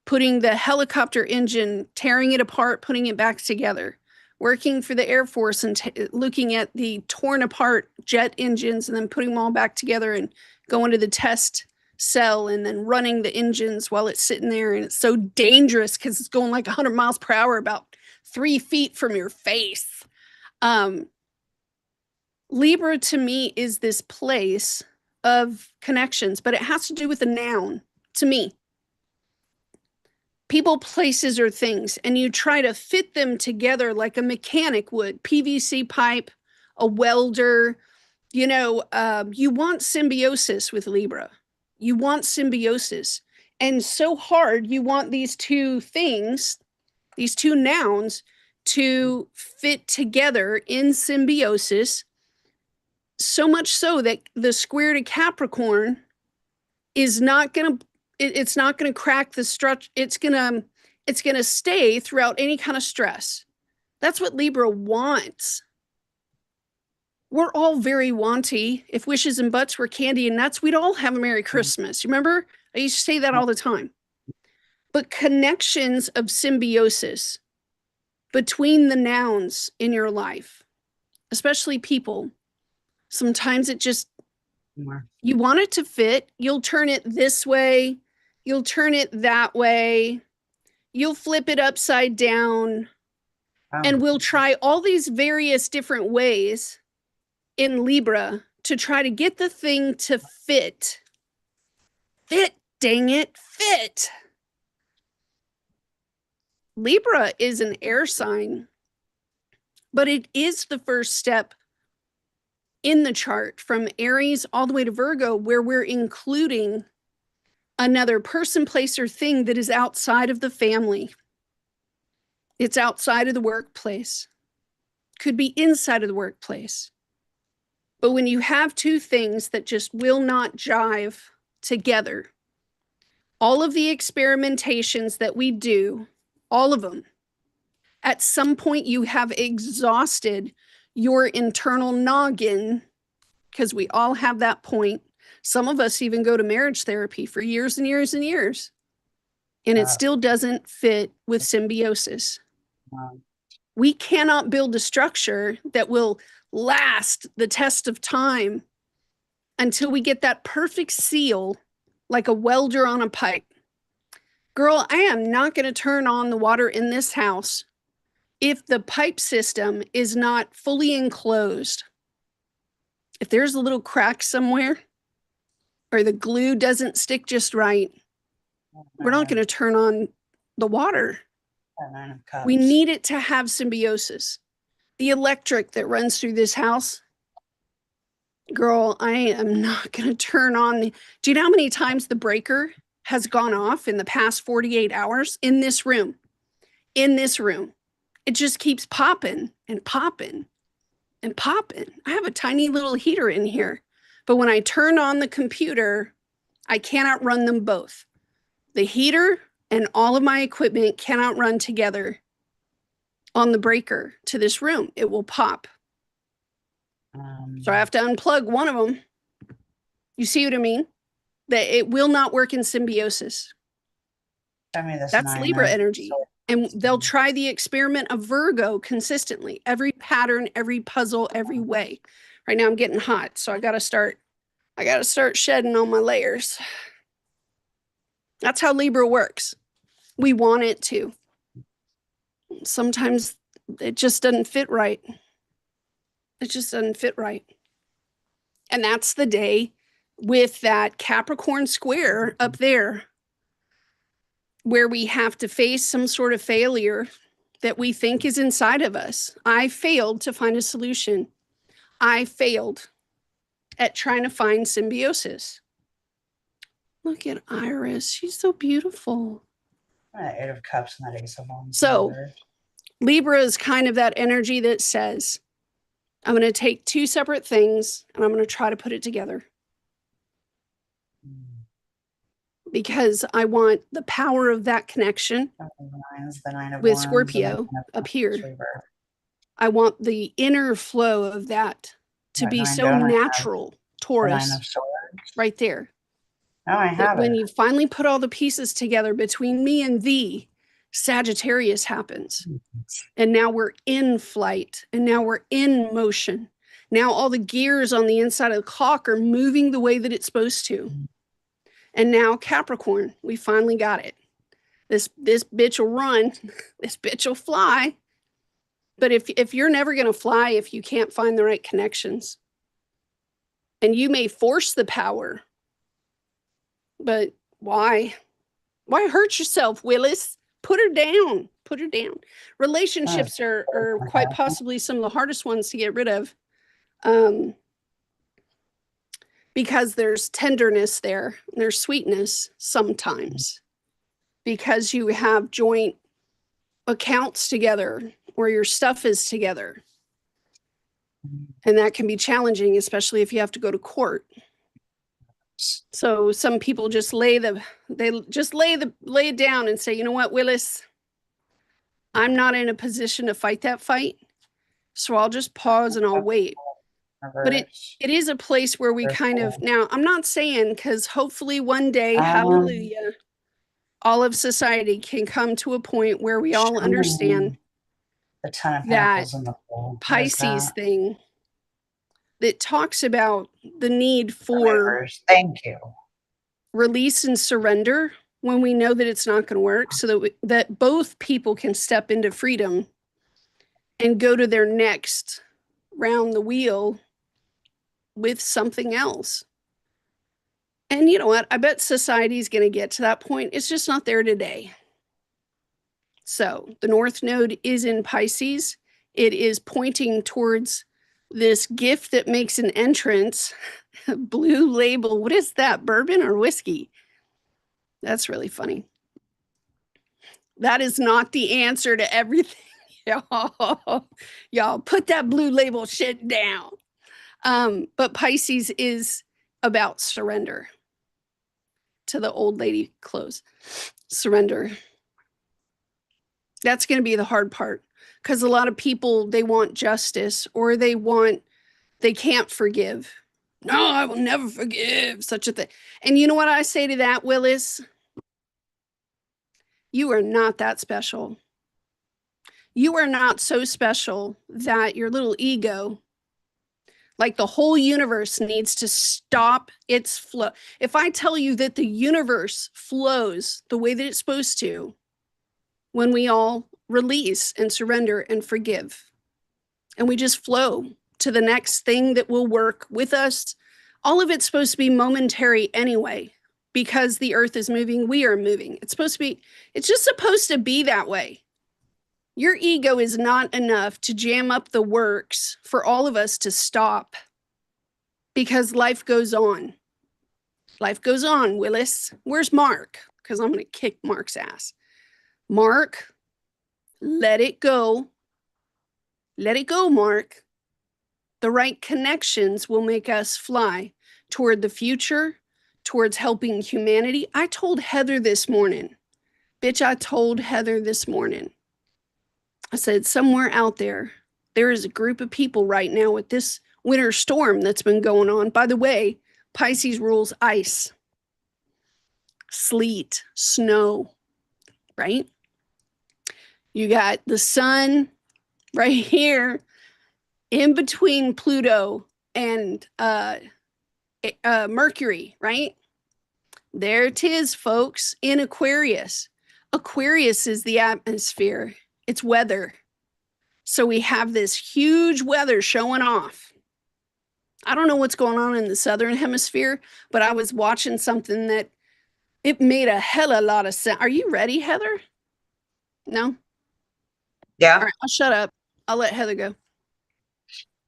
putting the helicopter engine, tearing it apart, putting it back together, working for the Air Force and looking at the torn apart jet engines and then putting them all back together and going to the test cell and then running the engines while it's sitting there. And it's so dangerous because it's going like 100 miles per hour about 3 feet from your face. Libra to me is this place of connections, but it has to do with a noun to me. People, places, or things, and you try to fit them together like a mechanic would. PVC pipe, a welder, you want symbiosis with Libra. You want symbiosis. And so hard, you want these two things, these two nouns, to fit together in symbiosis, so much so that the square to Capricorn is not going to, it's not going to crack the structure. It's going to stay throughout any kind of stress. That's what Libra wants. We're all very wanty. If wishes and buts were candy and nuts, we'd all have a Merry Christmas. You remember? I used to say that all the time. But connections of symbiosis between the nouns in your life, especially people, sometimes it just, you want it to fit. You'll turn it this way. You'll turn it that way. You'll flip it upside down. And we'll try all these various different ways in Libra to try to get the thing to fit. Fit, dang it, fit. Libra is an air sign, but it is the first step in the chart from Aries all the way to Virgo, where we're including another person, place, or thing that is outside of the family. It's outside of the workplace. Could be inside of the workplace. But when you have two things that just will not jive together, all of the experimentations that we do, all of them, at some point you have exhausted your internal noggin, because we all have that point. Some of us even go to marriage therapy for years and years and years, and it still doesn't fit with symbiosis. We cannot build a structure that will last the test of time until we get that perfect seal, like a welder on a pipe. Girl, I am not going to turn on the water in this house if the pipe system is not fully enclosed. If there's a little crack somewhere or the glue doesn't stick just right, we're not going to turn on the water. We need it to have symbiosis. The electric that runs through this house, girl, I am not going to turn on the... Do you know how many times the breaker has gone off in the past 48 hours in this room? In this room. It just keeps popping and popping and popping. I have a tiny little heater in here, but when I turn on the computer, I cannot run them both. The heater and all of my equipment cannot run together on the breaker to this room. It will pop. So I have to unplug one of them. You see what I mean? That it will not work in symbiosis. That's Libra energy. And they'll try the experiment of Virgo consistently. Every pattern, every puzzle, every way. Right now I'm getting hot, so I gotta start shedding all my layers. That's how Libra works. We want it to. Sometimes it just doesn't fit right. It just doesn't fit right. And that's the day with that Capricorn square up there, where we have to face some sort of failure that we think is inside of us. I failed to find a solution. I failed at trying to find symbiosis. Look at Iris. She's so beautiful. Eight of Cups and that Ace of Wands. So Libra is kind of that energy that says, I'm going to take two separate things and I'm going to try to put it together. Because I want the power of that connection with Scorpio up here. I want the inner flow of that to be so natural. Taurus, right there. Oh, I have it. When you finally put all the pieces together between me and thee, Sagittarius happens. And now we're in flight. And now we're in motion. Now all the gears on the inside of the clock are moving the way that it's supposed to. And now Capricorn, we finally got it. This bitch will run. This bitch will fly. But if you're never going to fly if you can't find the right connections, and you may force the power, but why? Why hurt yourself, Willis? Put her down. Put her down. Relationships are quite possibly some of the hardest ones to get rid of. Because there's tenderness there. There's sweetness sometimes. Because you have joint accounts together or your stuff is together. And that can be challenging, especially if you have to go to court. So some people just lay it down and say, you know what, Willis, I'm not in a position to fight that fight. So I'll just pause and I'll wait. But it is a place where we kind of, now I'm not saying, because hopefully one day, hallelujah, all of society can come to a point where we all understand that Pisces thing that talks about the need for release and surrender when we know that it's not going to work, so that that both people can step into freedom and go to their next round the wheel with something else. And you know what? I bet society is going to get to that point. It's just not there today. So the North Node is in Pisces. It is pointing towards this gift that makes an entrance. Blue label. What is that? Bourbon or whiskey? That's really funny. That is not the answer to everything. Y'all put that blue label shit down. But Pisces is about surrender to the old lady clothes. Surrender. That's going to be the hard part because a lot of people, they want justice or they can't forgive. No, I will never forgive such a thing. And you know what I say to that, Willis? You are not that special. You are not so special that your little ego, like the whole universe, needs to stop its flow. If I tell you that the universe flows the way that it's supposed to when we all release and surrender and forgive, and we just flow to the next thing that will work with us, all of it's supposed to be momentary anyway, because the earth is moving, we are moving. It's just supposed to be that way. Your ego is not enough to jam up the works for all of us to stop, because life goes on. Life goes on, Willis. Where's Mark? Because I'm going to kick Mark's ass. Mark, let it go. Let it go, Mark. The right connections will make us fly toward the future, towards helping humanity. I told Heather this morning, I told Heather this morning, I said, somewhere out there, there is a group of people right now with this winter storm that's been going on. By the way, Pisces rules ice, sleet, snow, right? You got the sun right here in between Pluto and Mercury, right? There it is, folks, in Aquarius. Aquarius is the atmosphere. It's weather. So we have this huge weather showing off. I don't know what's going on in the southern hemisphere, but I was watching something that it made a hell of a lot of sense. Are you ready, Heather? No? Yeah. All right, I'll shut up. I'll let Heather go.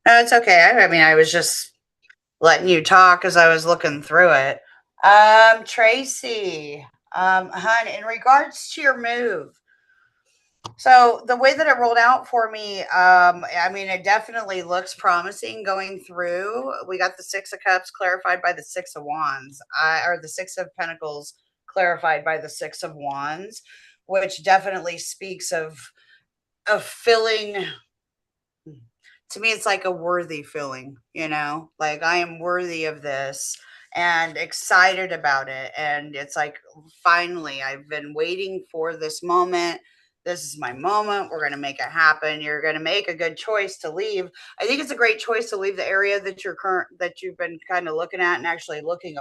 No, it's okay. I mean, I was just letting you talk as I was looking through it. Tracy, hon, in regards to your move, so the way that it rolled out for me, I mean, it definitely looks promising going through. We got the Six of Cups clarified by the Six of Wands, or the Six of Pentacles clarified by the Six of Wands, which definitely speaks of feeling. To me, it's like a worthy feeling, like I am worthy of this and excited about it. And it's like, finally, I've been waiting for this moment. This is my moment. We're going to make it happen. You're going to make a good choice to leave. I think it's a great choice to leave the area that you've been kind of looking at and actually looking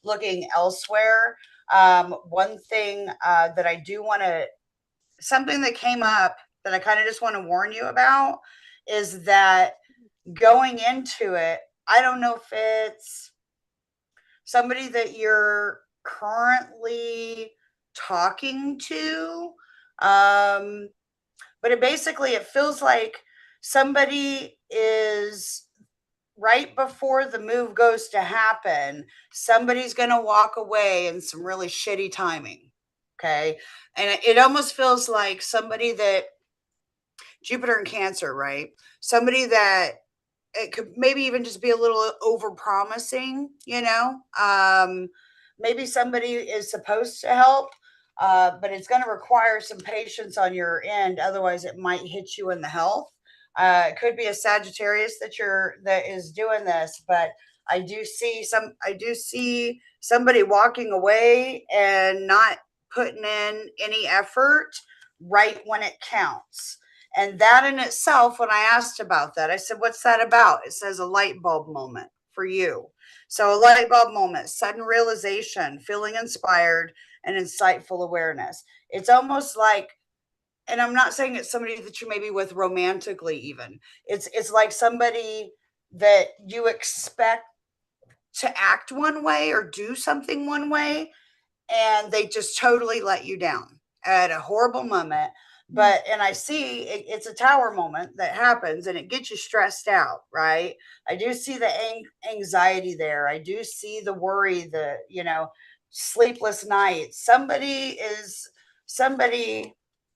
looking elsewhere. One thing that I do want to, something that came up that I kind of just want to warn you about is that going into it, I don't know if it's somebody that you're currently talking to, but it feels like somebody is right before the move goes to happen, somebody's going to walk away in some really shitty timing. Okay. And it almost feels like somebody that Jupiter and Cancer, right? Somebody that it could maybe even just be a little over promising, maybe somebody is supposed to help, but it's going to require some patience on your end. Otherwise, it might hit you in the health. It could be a Sagittarius that is doing this, but I do see somebody walking away and not putting in any effort right when it counts. And that in itself, when I asked about that, I said, what's that about? It says a light bulb moment for you. So a light bulb moment, sudden realization, feeling inspired, and insightful awareness. It's almost like, and I'm not saying it's somebody that you may be with romantically even. It's like somebody that you expect to act one way or do something one way, and they just totally let you down at a horrible moment. But and I see it's a tower moment that happens and it gets you stressed out, right? I do see the anxiety there. I do see the worry, sleepless nights. Somebody,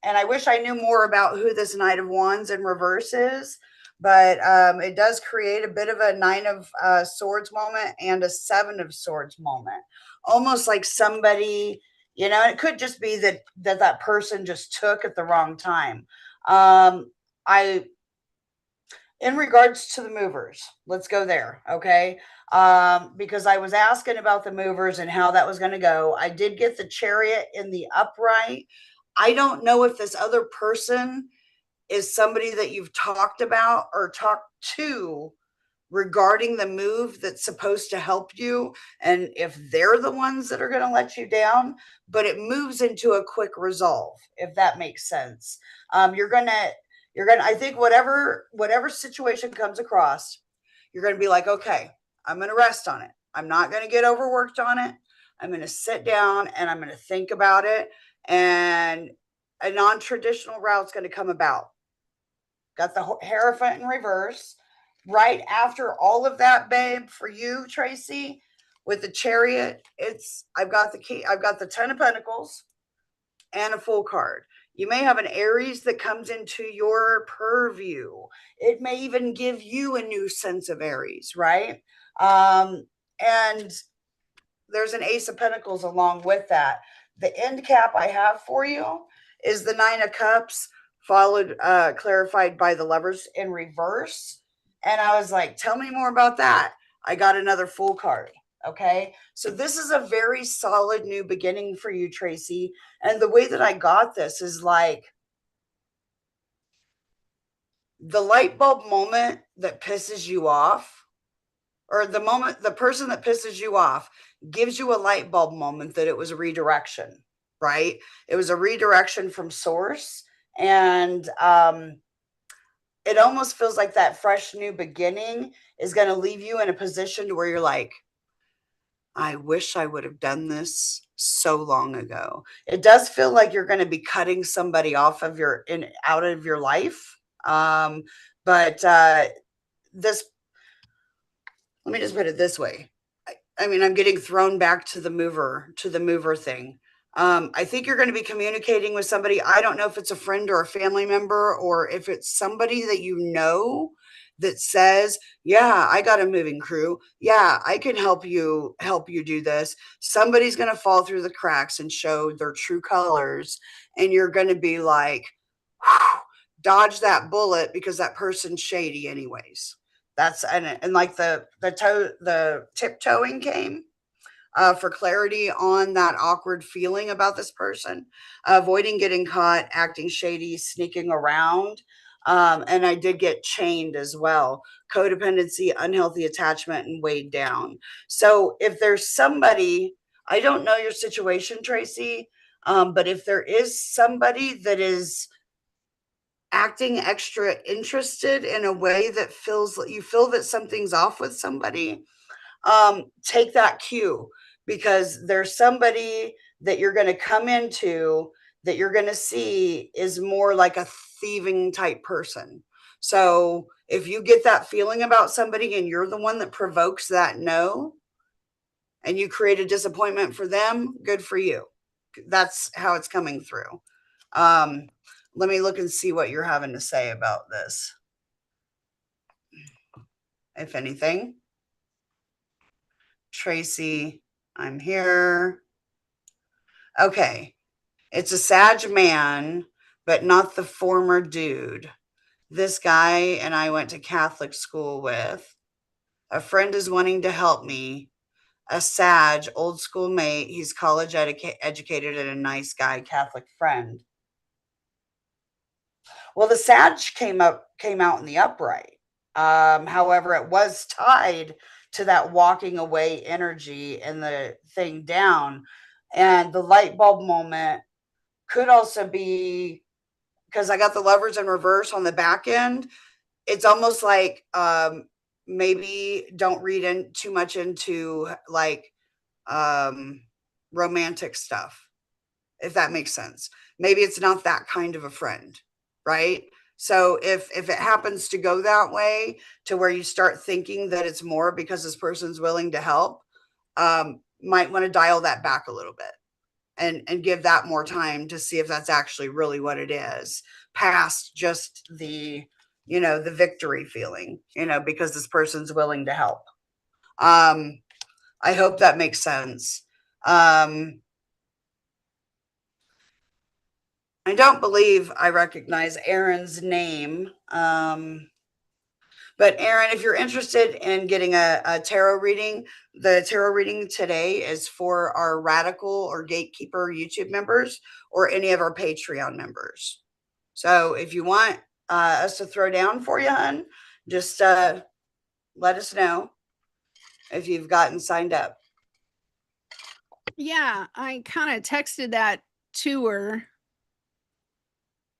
and I wish I knew more about who this Knight of Wands in reverse is, but it does create a bit of a Nine of Swords moment and a Seven of Swords moment. Almost like somebody, it could just be that person just took at the wrong time. I In regards to the movers, let's go there, okay? Because I was asking about the movers and how that was going to go. I did get the Chariot in the upright. I don't know if this other person is somebody that you've talked about or talked to regarding the move that's supposed to help you, and if they're the ones that are going to let you down, but it moves into a quick resolve, if that makes sense. You're gonna I think whatever situation comes across, you're gonna be like, okay, I'm gonna rest on it. I'm not gonna get overworked on it. I'm gonna sit down and I'm gonna think about it, and a non-traditional route's gonna come about. Got the Hierophant in reverse. Right after all of that, babe, for you, Tracy, with the Chariot, I've got the key, I've got the Ten of Pentacles and a full card. You may have an Aries that comes into your purview. It may even give you a new sense of Aries, right? And there's an Ace of Pentacles along with that. The end cap I have for you is the Nine of Cups, followed, clarified by the Lovers in reverse. And I was like, tell me more about that. I got another full card. Okay. So this is a very solid new beginning for you, Tracy. And the way that I got this is like the light bulb moment that pisses you off, or the person that pisses you off gives you a light bulb moment that it was a redirection, right? It was a redirection from source. And it almost feels like that fresh new beginning is going to leave you in a position where you're like, I wish I would have done this so long ago. It does feel like you're going to be cutting somebody off of out of your life. But this Let me just put it this way. I mean, I'm getting thrown back to the mover thing. I think you're going to be communicating with somebody. I don't know if it's a friend or a family member, or if it's somebody that you know that says, yeah, I got a moving crew. Yeah, I can help you do this. Somebody's going to fall through the cracks and show their true colors. And you're going to be like, dodge that bullet because that person's shady anyways. That's and like the tiptoeing came for clarity on that awkward feeling about this person, avoiding getting caught, acting shady, sneaking around. And I did get chained as well. Codependency, unhealthy attachment, and weighed down. So if there's somebody, I don't know your situation, Tracy, but if there is somebody that is acting extra interested in a way that you feel that something's off with somebody, take that cue, because there's somebody that you're going to come into that you're going to see is more like a thieving type person. So if you get that feeling about somebody and you're the one that provokes that no, and you create a disappointment for them, good for you. That's how it's coming through. Um, Let me look and see what you're having to say about this, if anything. Tracy, I'm here. Okay. It's a Sag man, but not the former dude. This guy and I went to Catholic school with. A friend is wanting to help me. A Sag, old school mate. He's college educated and a nice guy, Catholic friend. Well, the Sag came out in the upright. However, it was tied to that walking away energy and the thing down. And the light bulb moment could also be because I got the Lovers in reverse on the back end. It's almost like maybe don't read in too much into like romantic stuff, if that makes sense. Maybe it's not that kind of a friend, right? So if it happens to go that way, to where you start thinking that it's more because this person's willing to help, might want to dial that back a little bit and give that more time to see if that's actually really what it is, past just the, the victory feeling, because this person's willing to help. I hope that makes sense. I don't believe I recognize Aaron's name. But Aaron, if you're interested in getting a tarot reading, the tarot reading today is for our Radical or Gatekeeper YouTube members or any of our Patreon members. So if you want us to throw down for you, hun, just let us know if you've gotten signed up. Yeah, I kind of texted that to her,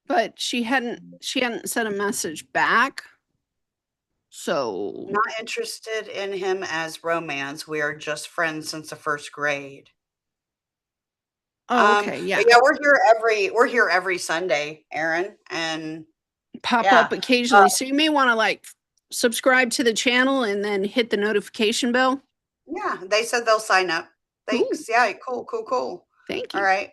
but she hadn't sent a message back. So Not interested in him as romance. We are just friends since the first grade. okay, yeah. But yeah, we're here every Sunday, Aaron, and Pop yeah. up occasionally. So you may want to like subscribe to the channel and then hit the notification bell. Yeah, they said they'll sign up. Thanks. Ooh. Yeah, cool. Thank you. All right.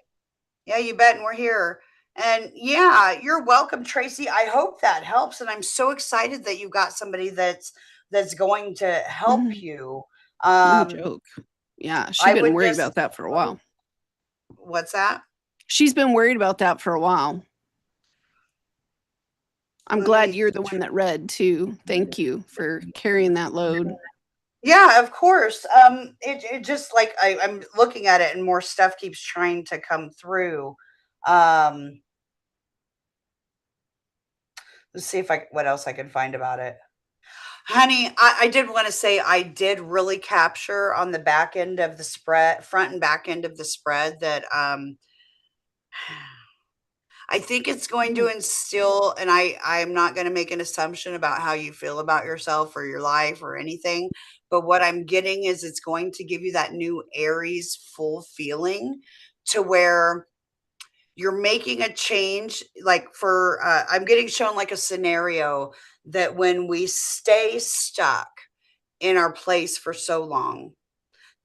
Yeah, you bet. And we're here. And yeah, you're welcome, Tracy. I hope that helps. And I'm so excited that you got somebody that's going to help you. No joke. Yeah, she's been worried about that for a while. What's that? She's been worried about that for a while. I'm glad you're the one that read too. Thank you for carrying that load. Yeah, of course. It just like I'm looking at it and more stuff keeps trying to come through. Let's see if what else I can find about it. Honey, I did want to say I did really capture on the back end of the spread, front and back end of the spread, that I think it's going to instill, and I'm not going to make an assumption about how you feel about yourself or your life or anything, but what I'm getting is it's going to give you that new Aries full feeling to where you're making a change. Like I'm getting shown like a scenario that when we stay stuck in our place for so long,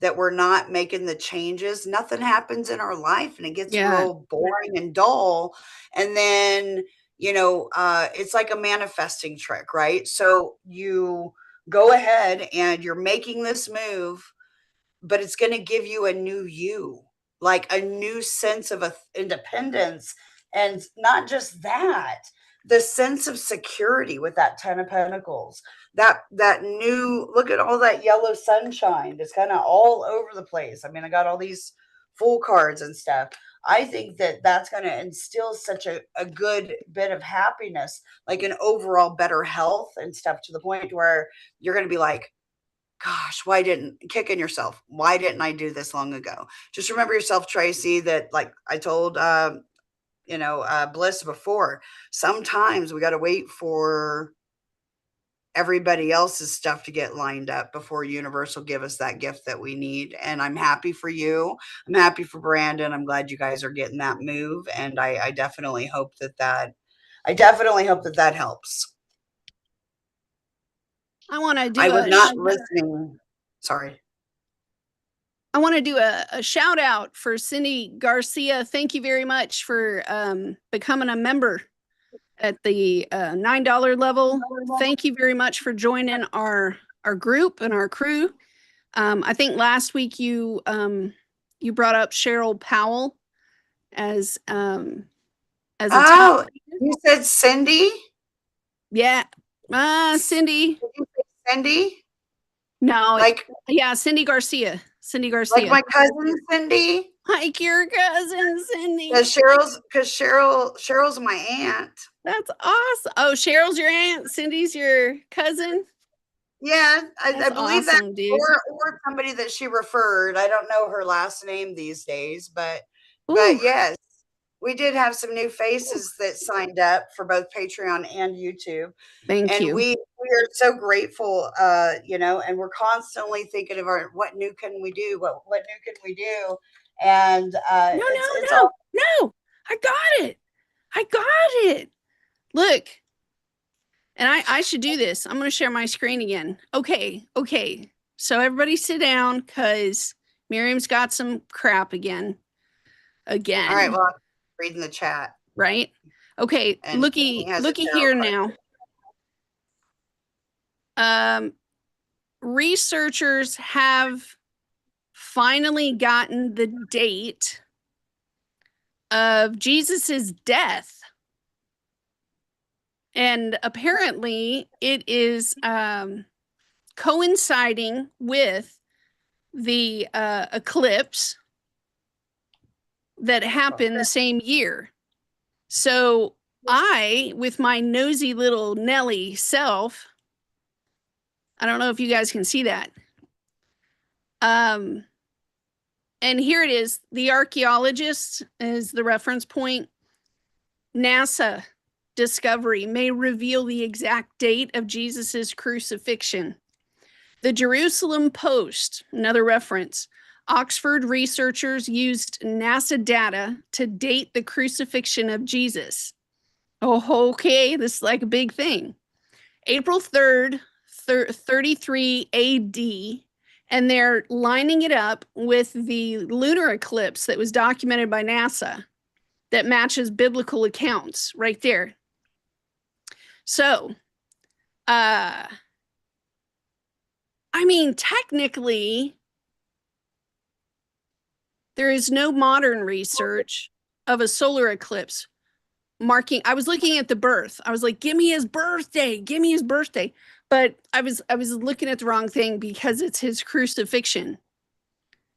that we're not making the changes, nothing happens in our life and it gets real boring and dull. And then, it's like a manifesting trick, right? So you go ahead and you're making this move, but it's going to give you a new you, like a new sense of independence. And not just that, the sense of security with that 10 of Pentacles, that new, look at all that yellow sunshine. It's kind of all over the place. I mean, I got all these full cards and stuff. I think that that's going to instill such a good bit of happiness, like an overall better health and stuff, to the point where you're going to be like, gosh, why didn't I do this long ago? Just remember yourself, Tracy, that like I told, Bliss before, sometimes we got to wait for everybody else's stuff to get lined up before universe will give us that gift that we need. And I'm happy for you. I'm happy for Brandon. I'm glad you guys are getting that move. And I definitely hope that helps. I want to do I was not listening. Sorry. I want to do a shout out for Cindy Garcia. Thank you very much for becoming a member at the $9 level. Thank you very much for joining our group and our crew. I think last week you brought up Cheryl Powell as a top. You said Cindy? Yeah. Cindy. Did you say Cindy? No, Cindy Garcia. Cindy Garcia. Like my cousin Cindy? Like your cousin Cindy. Because Cheryl's my aunt. That's awesome. Oh, Cheryl's your aunt. Cindy's your cousin. Yeah, I believe awesome, that, or somebody that she referred. I don't know her last name these days, but yes, we did have some new faces that signed up for both Patreon and YouTube. Thank you. We are so grateful, and we're constantly thinking of what new can we do? What new can we do? And no, I got it. Look, and I should do this. I'm going to share my screen again. Okay. So everybody sit down, because Miriam's got some crap again. All right, well, I'm reading the chat. Right? Okay, And looky here now. Researchers have finally gotten the date of Jesus's death. And apparently it is coinciding with the eclipse that happened the same year. So I, with my nosy little Nelly self, I don't know if you guys can see that. And here it is. The archaeologists is the reference point. NASA discovery may reveal the exact date of Jesus's crucifixion. The Jerusalem Post, another reference. Oxford researchers used NASA data to date the crucifixion of Jesus. Oh, okay, this is like a big thing. April 3rd, 33 AD, and they're lining it up with the lunar eclipse that was documented by NASA that matches biblical accounts right there. So, I mean, technically, there is no modern research of a solar eclipse marking. I was looking at the birth. I was like, give me his birthday, give me his birthday. But I was looking at the wrong thing because it's his crucifixion.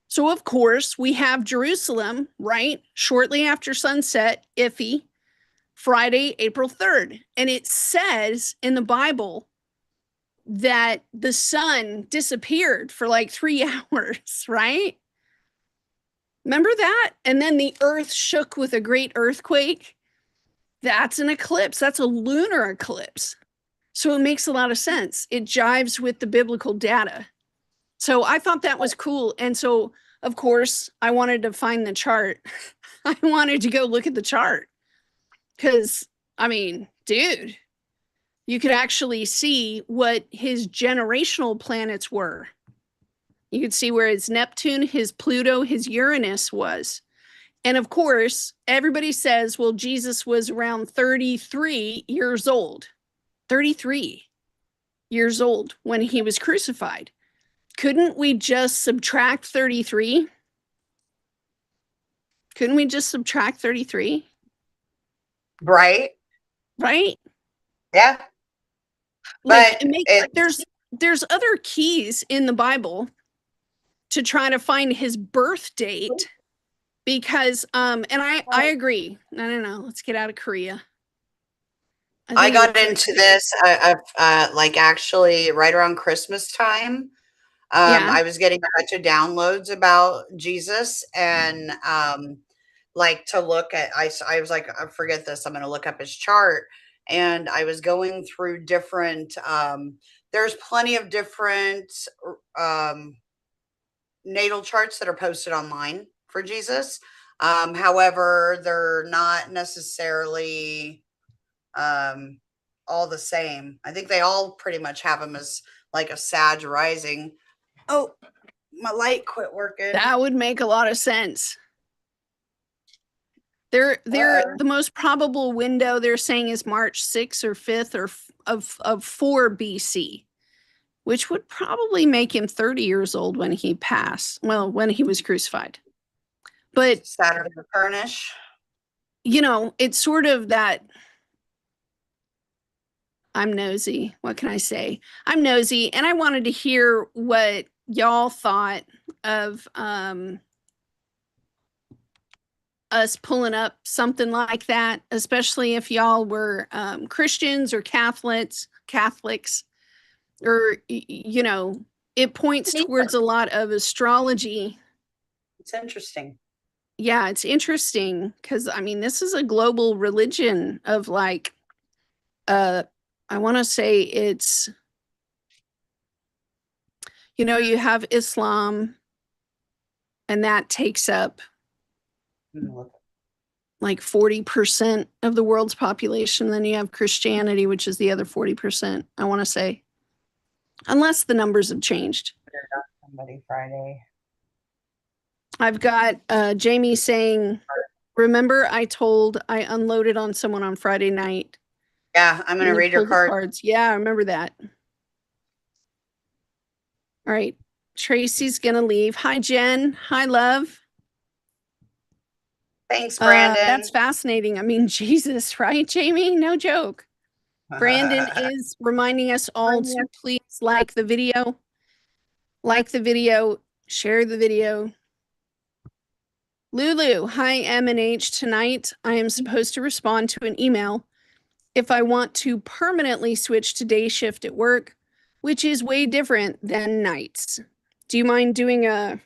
So of course we have Jerusalem, right? Shortly after sunset, iffy, Friday, April 3rd. And it says in the Bible that the sun disappeared for like 3 hours, right? Remember that? And then the earth shook with a great earthquake. That's an eclipse. That's a lunar eclipse. So it makes a lot of sense. It jives with the biblical data. So I thought that was cool. And so, of course, I wanted to find the chart. I wanted to go look at the chart. Because, I mean, dude, you could actually see what his generational planets were. You could see where his Neptune, his Pluto, his Uranus was. And of course, everybody says, well, Jesus was around 33 years old. 33 years old when he was crucified. Couldn't we just subtract 33? Couldn't we just subtract 33? Right. Right? Yeah. Like, there's other keys in the Bible to try to find his birth date because and I agree. No, let's get out of Korea. I got into this like actually right around Christmas time. Yeah. I was getting a bunch of downloads about Jesus and like to look at I was like, forget this, I'm going to look up his chart. And I was going through different there's plenty of different natal charts that are posted online for Jesus. However, they're not necessarily all the same. I think they all pretty much have him as like a Sag rising. Oh, my light quit working. That would make a lot of sense. They're the most probable window they're saying is March 6th or 5th or of 4 BC, which would probably make him 30 years old when he passed. Well, when he was crucified. But Saturn the Furnish. You know, it's sort of that. I'm nosy. What can I say? I'm nosy, and I wanted to hear what y'all thought of us pulling up something like that, especially if y'all were Christians or Catholics, or you know, it points towards a lot of astrology. It's interesting. Yeah, it's interesting because I mean, this is a global religion of like, I want to say it's, you know, you have Islam, and that takes up like 40% of the world's population. Then you have Christianity, which is the other 40%, I want to say. Unless the numbers have changed. Somebody Friday. I've got Jamie saying, remember I unloaded on someone on Friday night Yeah, I'm and gonna you read your pulled the card. cards. Yeah, I remember that. All right. Tracy's gonna leave. Hi, Jen. Hi, love. Thanks, Brandon. That's fascinating. I mean, Jesus, right, Jamie? No joke. Brandon is reminding us all to please like the video, share the video. Lulu, hi, M and H. Tonight, I am supposed to respond to an email if I want to permanently switch to day shift at work, which is way different than nights. Do you mind doing a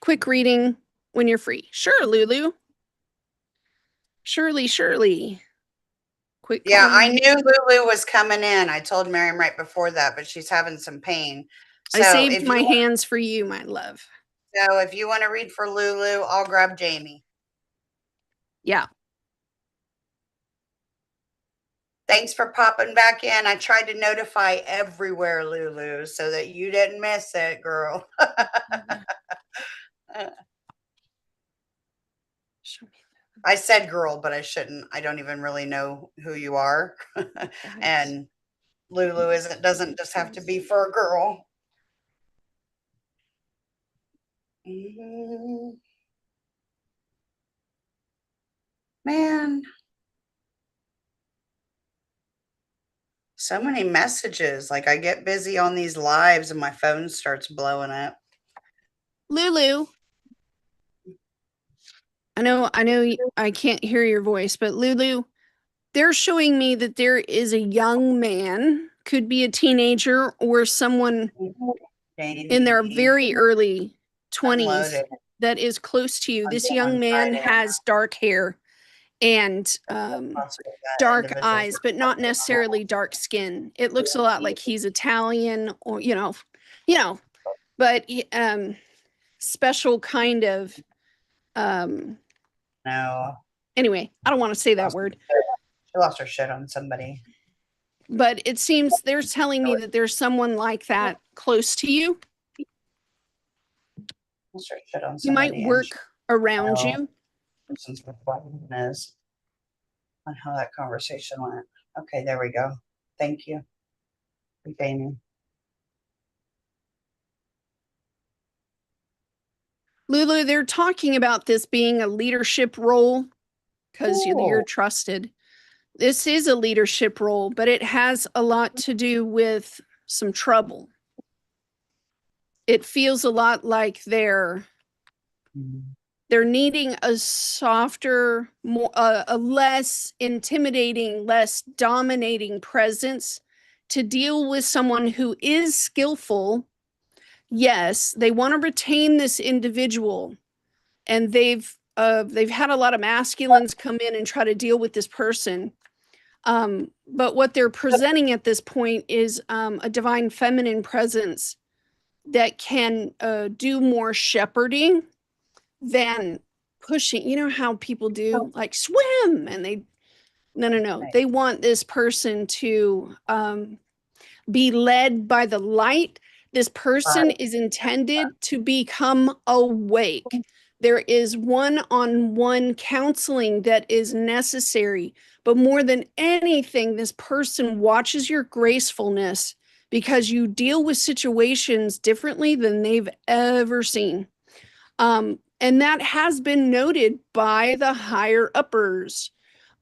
quick reading when you're free? Sure, Lulu. Shirley. Quick Yeah, call. I knew Lulu was coming in. I told Miriam right before that, but she's having some pain. I So saved my hands for you, my love. if you want to read for Lulu, I'll grab Jamie. Yeah. Thanks for popping back in. I tried to notify everywhere, Lulu, so that you didn't miss it, girl. I said girl, but I shouldn't. I don't even really know who you are. And Lulu doesn't just have to be for a girl. Man. So many messages. Like I get busy on these lives and my phone starts blowing up. Lulu. I know I can't hear your voice, but Lulu, they're showing me that there is a young man, could be a teenager or someone in their very early 20s that is close to you. This young man has dark hair and dark eyes, but not necessarily dark skin. It looks a lot like he's Italian or, but special kind of, No. anyway, I don't want to say that word. She lost her shit on somebody. But it seems they're telling me that there's someone like that close to you. He might work around you. Since is on how that conversation went. Okay, there we go. Thank you. Amy. Lulu, they're talking about this being a leadership role because you're trusted. This is a leadership role, but it has a lot to do with some trouble. It feels a lot like they're needing a softer, more a less intimidating, less dominating presence to deal with someone who is skillful. Yes, they want to retain this individual, and they've had a lot of masculines come in and try to deal with this person. But what they're presenting at this point is a divine feminine presence that can do more shepherding than pushing. You know how people do like swim and no. They want this person to be led by the light. This person is intended to become awake. There is one-on-one counseling that is necessary. But more than anything, this person watches your gracefulness because you deal with situations differently than they've ever seen. And that has been noted by the higher uppers.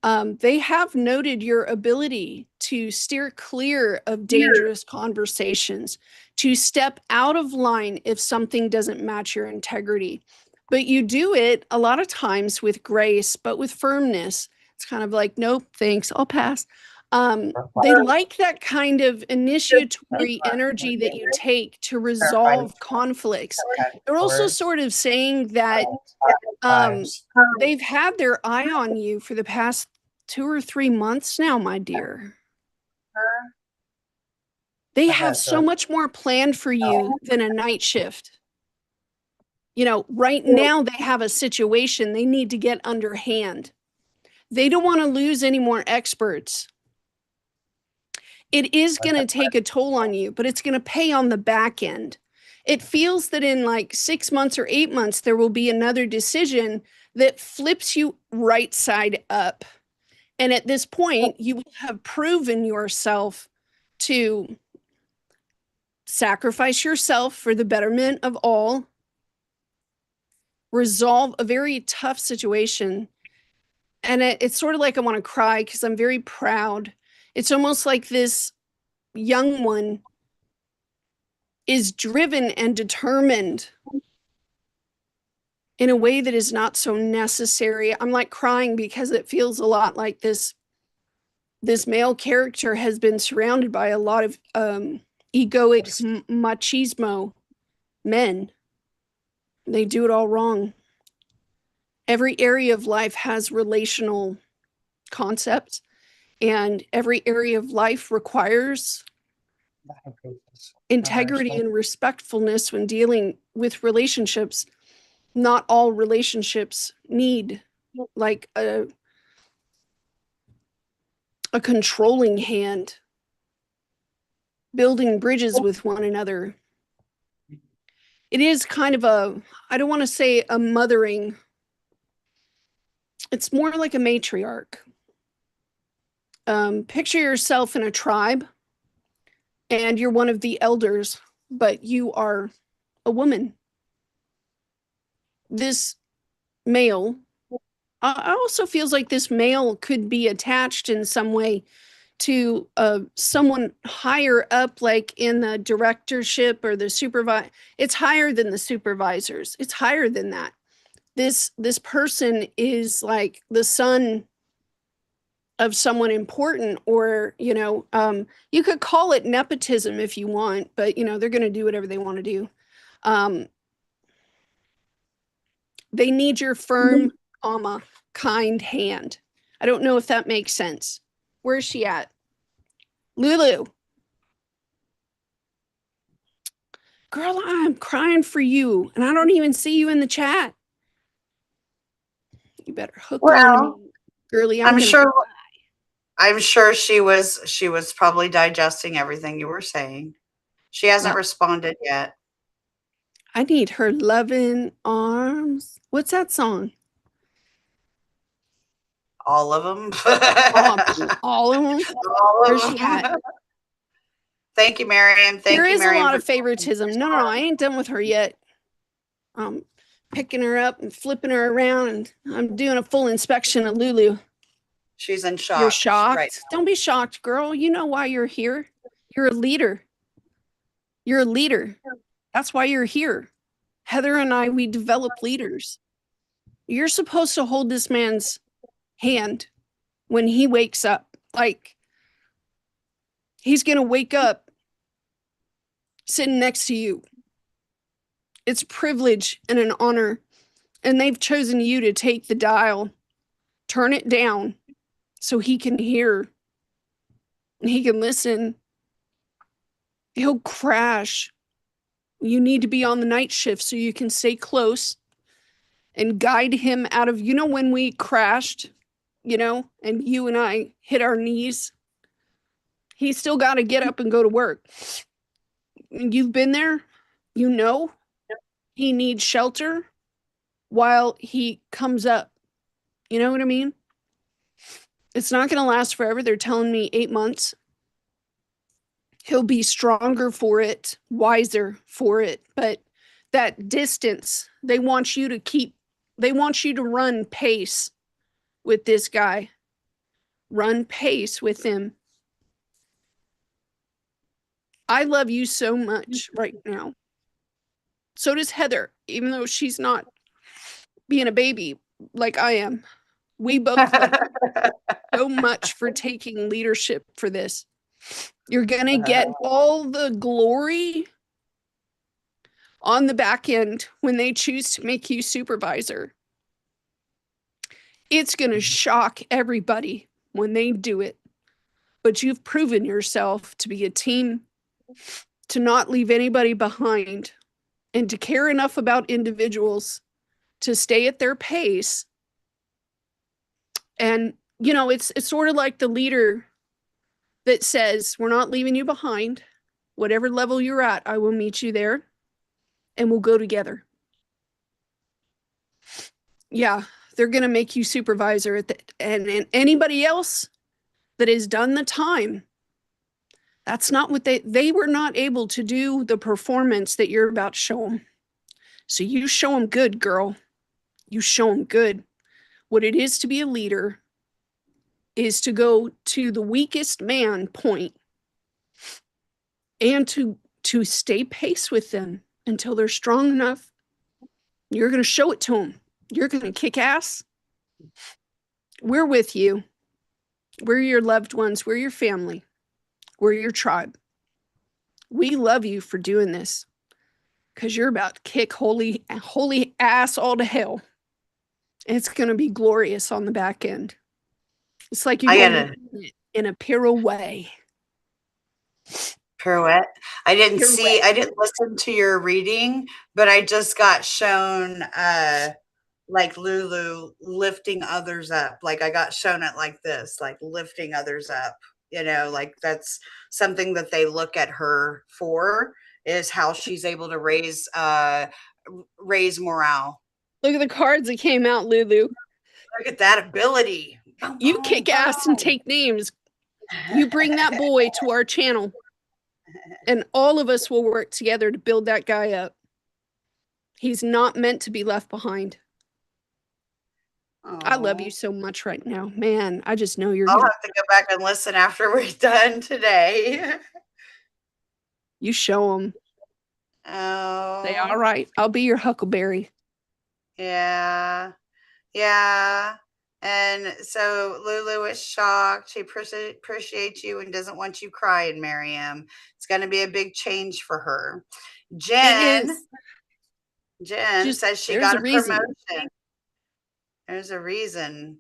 They have noted your ability to steer clear of dangerous conversations, to step out of line if something doesn't match your integrity. But you do it a lot of times with grace, but with firmness. It's kind of like, nope, thanks, I'll pass. They like that kind of initiatory energy that you take to resolve conflicts. They're also sort of saying that they've had their eye on you for the past 2 or 3 months now, my dear. They have so much more planned for you than a night shift. Right now they have a situation they need to get underhand. They don't want to lose any more experts. It is going to take a toll on you, but it's going to pay on the back end. it feels that in like 6 months or 8 months, there will be another decision that flips you right side up. And at this point, you have proven yourself to sacrifice yourself for the betterment of all, resolve a very tough situation. And it's sort of like I want to cry because I'm very proud. It's almost like this young one is driven and determined in a way that is not so necessary. I'm like crying because it feels a lot like this male character has been surrounded by a lot of egoic machismo men. They do it all wrong. Every area of life has relational concepts, and every area of life requires integrity and respectfulness when dealing with relationships. Not all relationships need like a controlling hand, building bridges with one another. It is kind of I don't want to say a mothering, it's more like a matriarch. Picture yourself in a tribe and you're one of the elders, but you are a woman. This male also feels like this male could be attached in some way to someone higher up, like in the directorship or the supervisor. It's higher than the supervisors. It's higher than that. This person is like the son of someone important, or you could call it nepotism if you want, but they're going to do whatever they want to do. They need your firm, kind hand. I don't know if that makes sense. Where's she at? Lulu. Girl, I'm crying for you, and I don't even see you in the chat. You better hook on to me, girly. I'm sure she was probably digesting everything you were saying. She hasn't responded yet. I need her loving arms. What's that song? All of them. All of them. Where's she at? Thank you, Miriam. There is a lot of favoritism. No, I ain't done with her yet. I'm picking her up and flipping her around, and I'm doing a full inspection of Lulu. She's in shock. You're shocked? Right. Don't be shocked, girl. You know why you're here. You're a leader. You're a leader. That's why you're here. Heather and I, we develop leaders. You're supposed to hold this man's hand when he wakes up. Like, he's going to wake up sitting next to you. It's a privilege and an honor. And they've chosen you to take the dial, turn it down so he can hear, he can listen. He'll crash. You need to be on the night shift so you can stay close and guide him out of, when we crashed, and you and I hit our knees, he's still got to get up and go to work. You've been there, he needs shelter while he comes up. You know what I mean? It's not going to last forever. They're telling me 8 months. He'll be stronger for it, wiser for it. But that distance, they want you to run pace with this guy. Run pace with him. I love you so much right now. So does Heather, even though she's not being a baby like I am. We both love you so much for taking leadership for this. You're going to get all the glory on the back end when they choose to make you supervisor. It's going to shock everybody when they do it. But you've proven yourself to be a team, to not leave anybody behind, and to care enough about individuals to stay at their pace. And, it's sort of like the leader that says, we're not leaving you behind. Whatever level you're at, I will meet you there. and we'll go together. Yeah, they're going to make you supervisor and anybody else that has done the time. That's not what they were not able to do the performance that you're about to show them. So you show them good, girl. You show them good. What it is to be a leader is to go to the weakest man point and to stay pace with them until they're strong enough. You're going to show it to them. You're going to kick ass. We're with you. We're your loved ones. We're your family. We're your tribe. We love you for doing this because you're about to kick holy ass all to hell. It's going to be glorious on the back end. It's like you're going in a pirouette. Pirouette. I didn't listen to your reading, but I just got shown like Lulu lifting others up. Like I got shown it like this, like lifting others up. You know, like that's something that they look at her for, is how she's able to raise morale. Look at the cards that came out, Lulu. Look at that ability. You kick ass and take names. You bring that boy to our channel, and all of us will work together to build that guy up. He's not meant to be left behind. Aww. I love you so much right now. Man, I just know you're I'll have to go back and listen after we're done today. You show them. Oh. Say, all right, I'll be your huckleberry. Yeah. Yeah. And so Lulu is shocked. She appreciates you and doesn't want you crying, Miriam. It's going to be a big change for her. Jen says she got a promotion. There's a reason.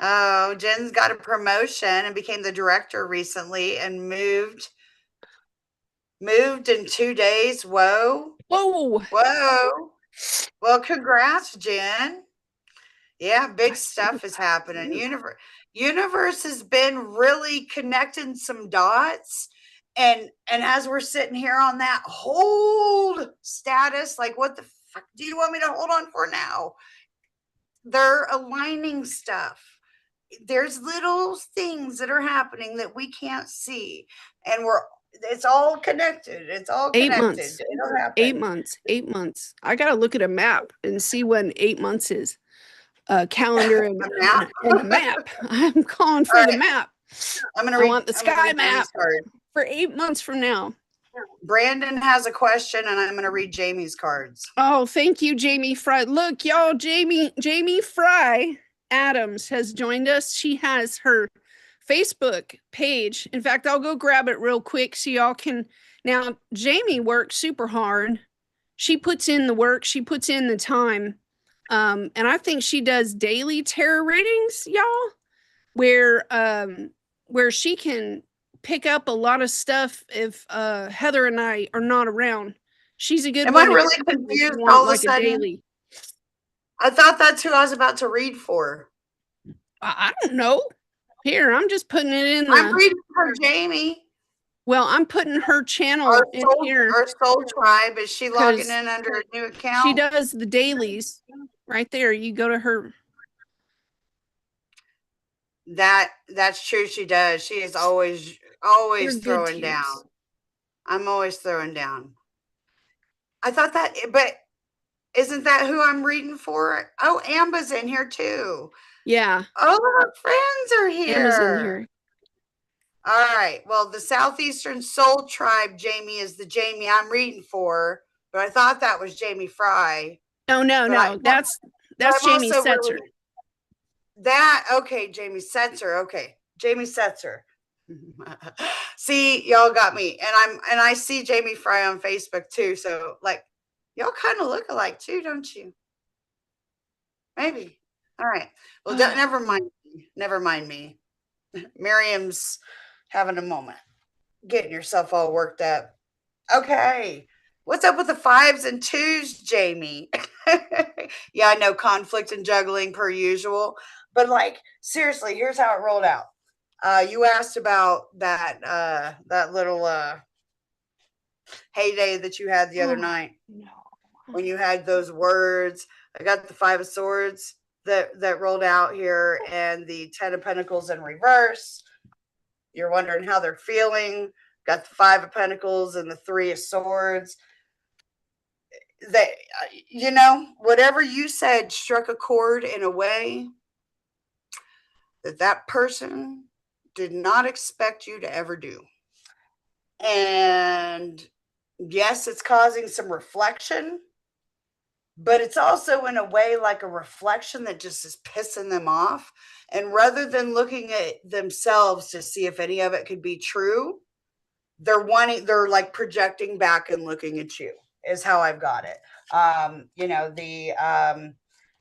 Oh, Jen's got a promotion and became the director recently and moved in 2 days. Whoa. Well, congrats, Jen. Yeah, big stuff is happening. Universe has been really connecting some dots. And as we're sitting here on that hold status, like what the fuck do you want me to hold on for now? They're aligning stuff. There's little things that are happening that we can't see. And it's all connected. It's all connected. 8 months. 8 months. I got to look at a map and see when 8 months is. Calendar and a map. I'm calling for the map. I want the sky map for 8 months from now. Brandon has a question, and I'm going to read Jamie's cards. Oh, thank you, Jamie Fry. Look, y'all, Jamie Fry Adams has joined us. She has her Facebook page. In fact, I'll go grab it real quick so y'all can. Now, Jamie works super hard. She puts in the work. She puts in the time. And I think she does daily tarot readings, y'all, where she can pick up a lot of stuff if Heather and I are not around. She's a good one. Am I really confused all of a sudden? I thought that's who I was about to read for. I don't know. Here, I'm just putting it in. I'm reading for Jamie. Well, I'm putting her channel in here. Our soul tribe. Is she logging in under a new account? She does the dailies. Right there, you go to her. That's true. She does. She is always throwing down. I'm always throwing down. I thought that, but isn't that who I'm reading for? Oh, Amba's in here too. Yeah. Oh, our friends are here. Amba's in here. All right. Well, the Southeastern Soul Tribe, Jamie, is the Jamie I'm reading for, but I thought that was Jamie Fry. No. That's Jamie Setzer. Jamie Setzer. Okay. Jamie Setzer. See, y'all got me. And I see Jamie Fry on Facebook too. So like y'all kind of look alike too, don't you? Maybe. All right. Well, never mind me. Miriam's having a moment. Getting yourself all worked up. Okay. What's up with the 5s and 2s, Jamie? Yeah, I know, conflict and juggling per usual. But like, seriously, here's how it rolled out. You asked about that little heyday that you had the other night No. when you had those words. I got the Five of Swords that rolled out here, and the Ten of Pentacles in reverse. You're wondering how they're feeling. Got the Five of Pentacles and the Three of Swords. That, whatever you said struck a chord in a way that person did not expect you to ever do. And yes, it's causing some reflection, but it's also in a way like a reflection that just is pissing them off. And rather than looking at themselves to see if any of it could be true, they're like projecting back and looking at you, is how I've got it.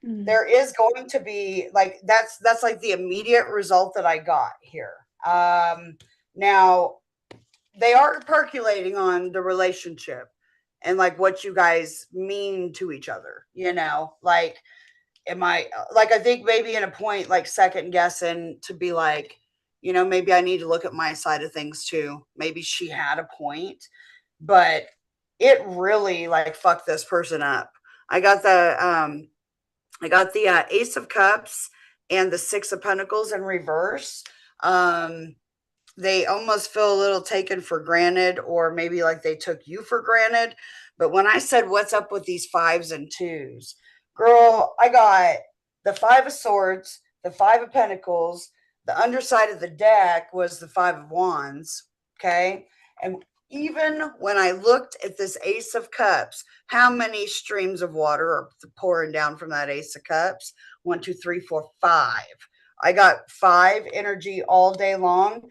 There is going to be like, that's like the immediate result that I got here. Now they are percolating on the relationship and like what you guys mean to each other, like, I think maybe in a point, like second guessing to be like, maybe I need to look at my side of things too. Maybe she had a point, but it really like fucked this person up. I got the Ace of Cups and the Six of Pentacles in reverse. They almost feel a little taken for granted, or maybe like they took you for granted. But when I said, what's up with these fives and twos, girl, I got the Five of Swords, the Five of Pentacles. The underside of the deck was the Five of Wands. Okay. And even when I looked at this Ace of Cups, how many streams of water are pouring down from that Ace of Cups? 1, 2, 3, 4, 5. I got 5 energy all day long.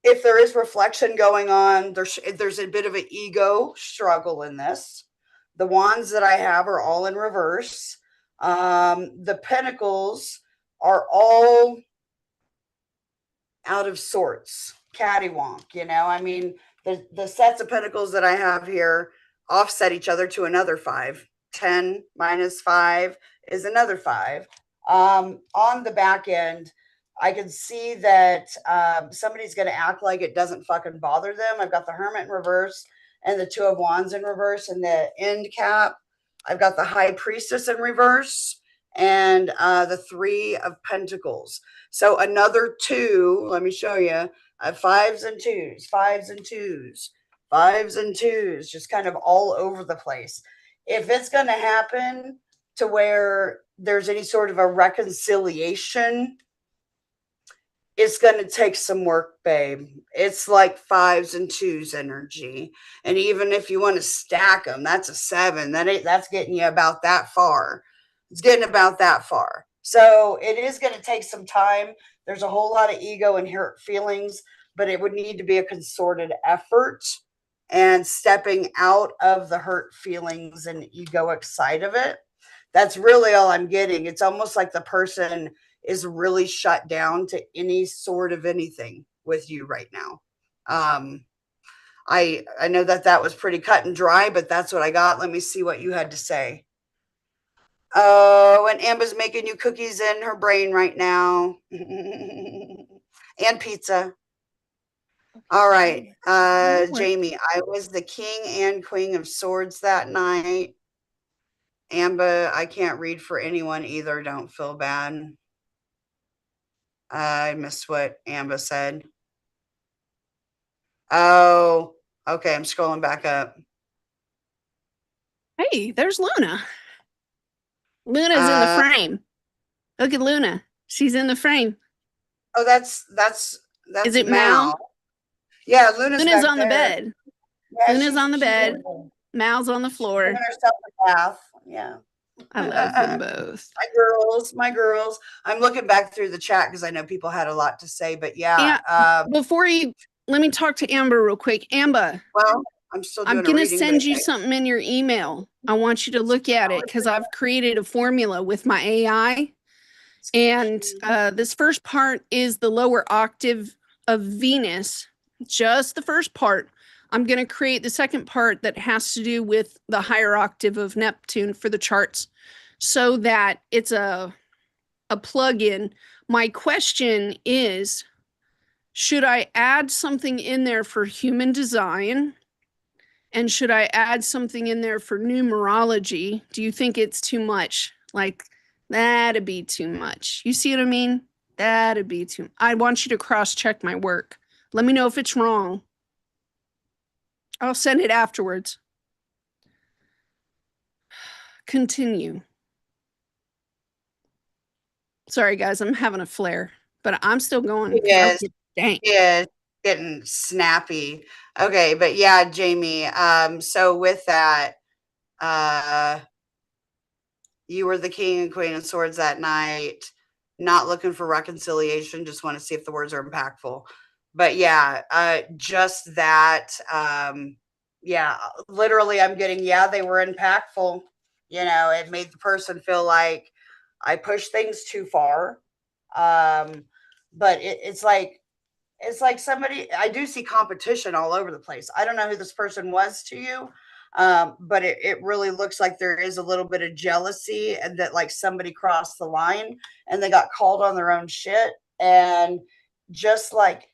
If there is reflection going on, there's a bit of an ego struggle in this. The wands that I have are all in reverse. The pentacles are all out of sorts, cattywonk. I mean, the sets of pentacles that I have here offset each other to another 5. 10 minus 5 is another 5. On the back end, I can see that somebody's going to act like it doesn't fucking bother them. I've got the Hermit in reverse and the Two of Wands in reverse, and the end cap, I've got the High Priestess in reverse and the Three of Pentacles. So another 2, let me show you, fives and twos, fives and twos, fives and twos, just kind of all over the place. If it's going to happen to where there's any sort of a reconciliation, it's going to take some work, babe. It's like fives and twos energy. And even if you want to stack them, that's a 7. That's getting you about that far. It's getting about that far. So it is going to take some time. There's a whole lot of ego and hurt feelings, but it would need to be a concerted effort and stepping out of the hurt feelings and egoic side of it. That's really all I'm getting. It's almost like the person is really shut down to any sort of anything with you right now. I know that was pretty cut and dry, but that's what I got. Let me see what you had to say. Oh, and Amber's making you cookies in her brain right now. And pizza. All right. Jamie, I was the king and queen of swords that night. Amber, I can't read for anyone either. Don't feel bad. I missed what Amber said. Oh, okay. I'm scrolling back up. Hey, there's Luna. Luna's in the frame. Look at Luna. She's in the frame. Oh, that's Is it Mal? Yeah, Luna's on the bed. Yeah, Luna's on the bed. Mal's on the floor. She's giving herself a bath. Yeah. I love them both. My girls. I'm looking back through the chat because I know people had a lot to say, but yeah. Let me talk to Amber real quick. Amber. Well, I'm going to send you something in your email. I want you to look at it because I've created a formula with my AI. And this first part is the lower octave of Venus, just the first part. I'm going to create the second part that has to do with the higher octave of Neptune for the charts so that it's a plug-in. My question is, should I add something in there for human design? And should I add something in there for numerology? Do you think it's too much? Like, that'd be too much. You see what I mean? That'd be too. I want you to cross check my work. Let me know if it's wrong. I'll send it afterwards. Continue. Sorry, guys, I'm having a flare, but I'm still going because I Yes, get dang. yes, getting snappy. Okay, but yeah, Jamie, so with that, uh, you were the king and queen of swords that night, not looking for reconciliation, just want to see if the words are impactful. But yeah, just that, yeah, literally, I'm getting, yeah, they were impactful. You know, it made the person feel like I pushed things too far. But it's like somebody, I do see competition all over the place. I don't know who this person was to you, but it really looks like there is a little bit of jealousy and that like somebody crossed the line and they got called on their own shit. And just like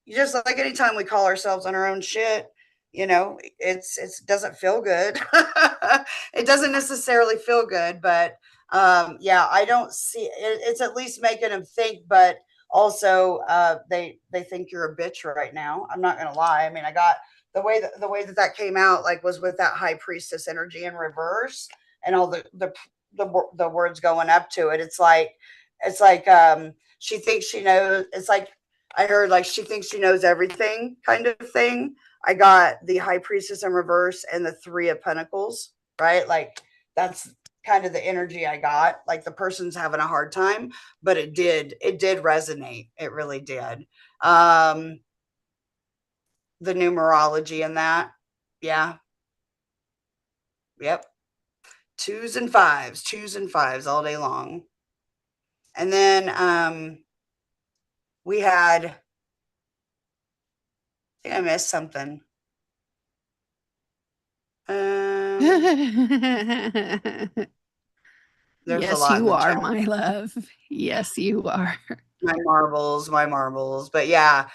just like anytime we call ourselves on our own shit, you know, it doesn't feel good. It doesn't necessarily feel good, but yeah, I don't see it, it's at least making them think, but also they think you're a bitch right now. I'm not gonna lie. I mean, I got the way that that came out like was with that high priestess energy in reverse and all the words going up to it. It's like she thinks she knows. It's like I heard like she thinks she knows everything kind of thing. I got the high priestess in reverse and the three of pentacles, right? Like that's kind of the energy I got. Like the person's having a hard time, but it did resonate. It really did. Um, the numerology in that. Yeah. Yep. Twos and fives all day long. And then we had, I think I missed something. Um, there's a Yes, lot in you the are, chat. my love. Yes, you are. My marbles, my marbles. But yeah.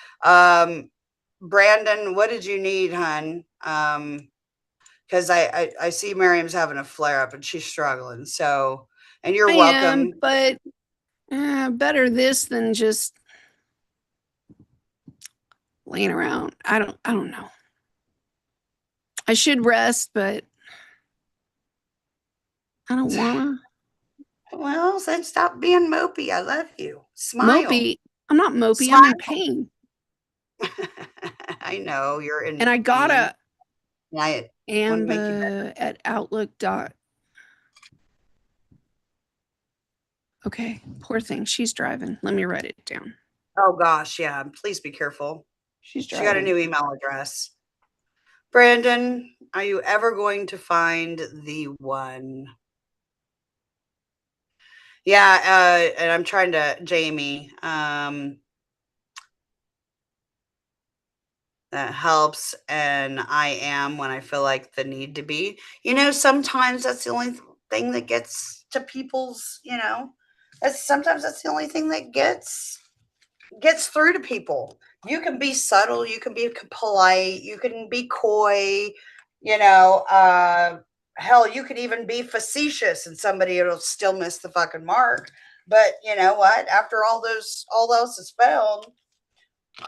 Brandon, what did you need, hun? Because I see Miriam's having a flare up and she's struggling. So, and you're I am, welcome. but better this than just laying around. I don't know. I should rest, but I don't wanna. Well, then stop being mopey. I love you. Smile. Mopey. I'm not mopey. I'm in Smile. pain. I know you're And in I pain. gotta And I want to make you better. Amba at Outlook dot. Okay, poor thing. She's driving. Let me write it down. Oh gosh, yeah. Please be careful. She's She got a driving. new email address. Brandon, are you ever going to find the one? Yeah, and I'm trying to, Jamie. That helps, and I am when I feel like the need to be. You know, sometimes that's the only thing that gets to people's, you know, that's sometimes that's the only thing that gets through to people. You can be subtle, you can be polite, you can be coy, you know, hell, you could even be facetious and somebody will still miss the fucking mark. But you know what? After all else is failed,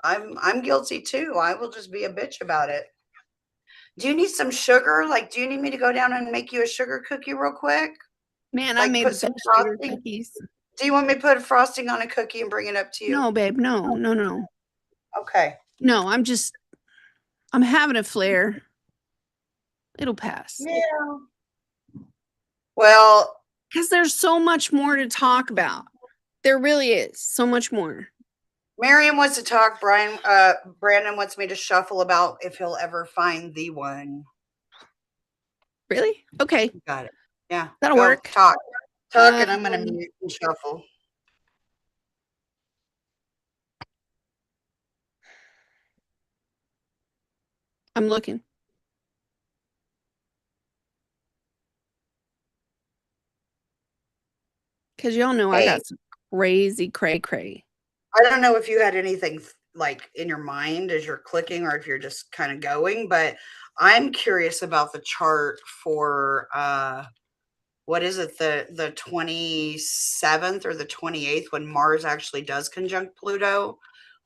I'm guilty too. I will just be a bitch about it. Do you need some sugar? Like, do you need me to go down and make you a sugar cookie real quick? Man, I Like, made put the some best sugar frosting? cookies. Do you want me to put frosting on a cookie and bring it up to you? No, babe. No, no, no. Okay. No, I'm having a flare. It'll pass. Yeah. Well, Because there's so much more to talk about. There really is so much more. Miriam wants to talk. Brandon wants me to shuffle about if he'll ever find the one. Really? Okay, Got it. Yeah. that'll Go work. talk. Talk, and I'm going to Um, mute and shuffle. I'm looking. Because y'all know I Hey, got some crazy cray cray. I don't know if you had anything like in your mind as you're clicking or if you're just kind of going, but I'm curious about the chart for what is it, the 27th or the 28th, when Mars actually does conjunct Pluto,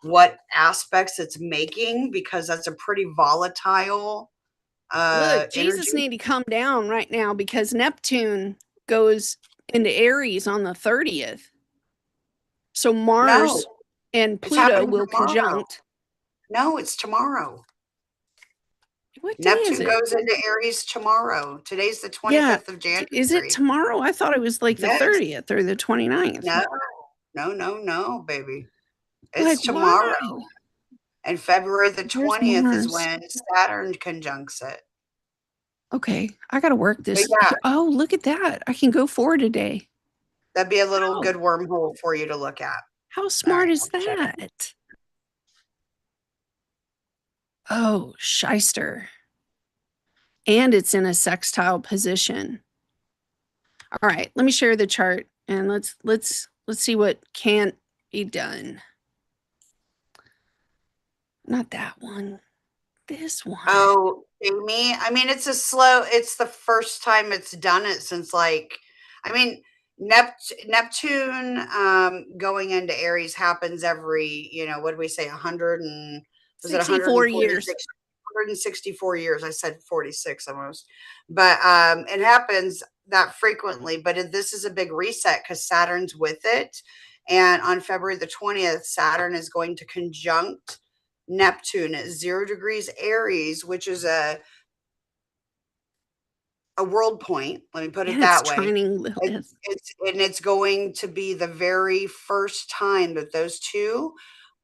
what aspects it's making, because that's a pretty volatile Look, energy. Jesus need to come down right now because Neptune goes into Aries on the 30th. So No, Mars and it's Pluto happening will tomorrow. conjunct. No, it's tomorrow. What day is Neptune it? goes into Aries tomorrow. Today's the Yeah. 25th of Is it January. tomorrow? I thought it was like the Yes. 30th or the 29th. No, no, no, no, baby. Like, It's why? tomorrow. And February the Where's 20th is Mars? when Saturn conjuncts it. Okay, I gotta work But this. yeah, Oh, look at that. I can go forward a day. that'd be a little How? good wormhole for you to look at. How All smart right, is I'll check. that? Oh, shyster. And it's in a sextile position. All right, let me share the chart and let's see what can't be done. Not that one. This one. Oh, Amy. I mean, it's the first time it's done it since like, I mean, Neptune going into Aries happens every, what do we say, 100 and was it 64 years. 146, 164 years? I said 46 almost, but it happens that frequently. But this is a big reset because Saturn's with it, and on February the 20th, Saturn is going to conjunct Neptune at 0 degrees Aries, which is a world point. Let me put it And it's that way. trining Lilith. It's going to be the very first time that those two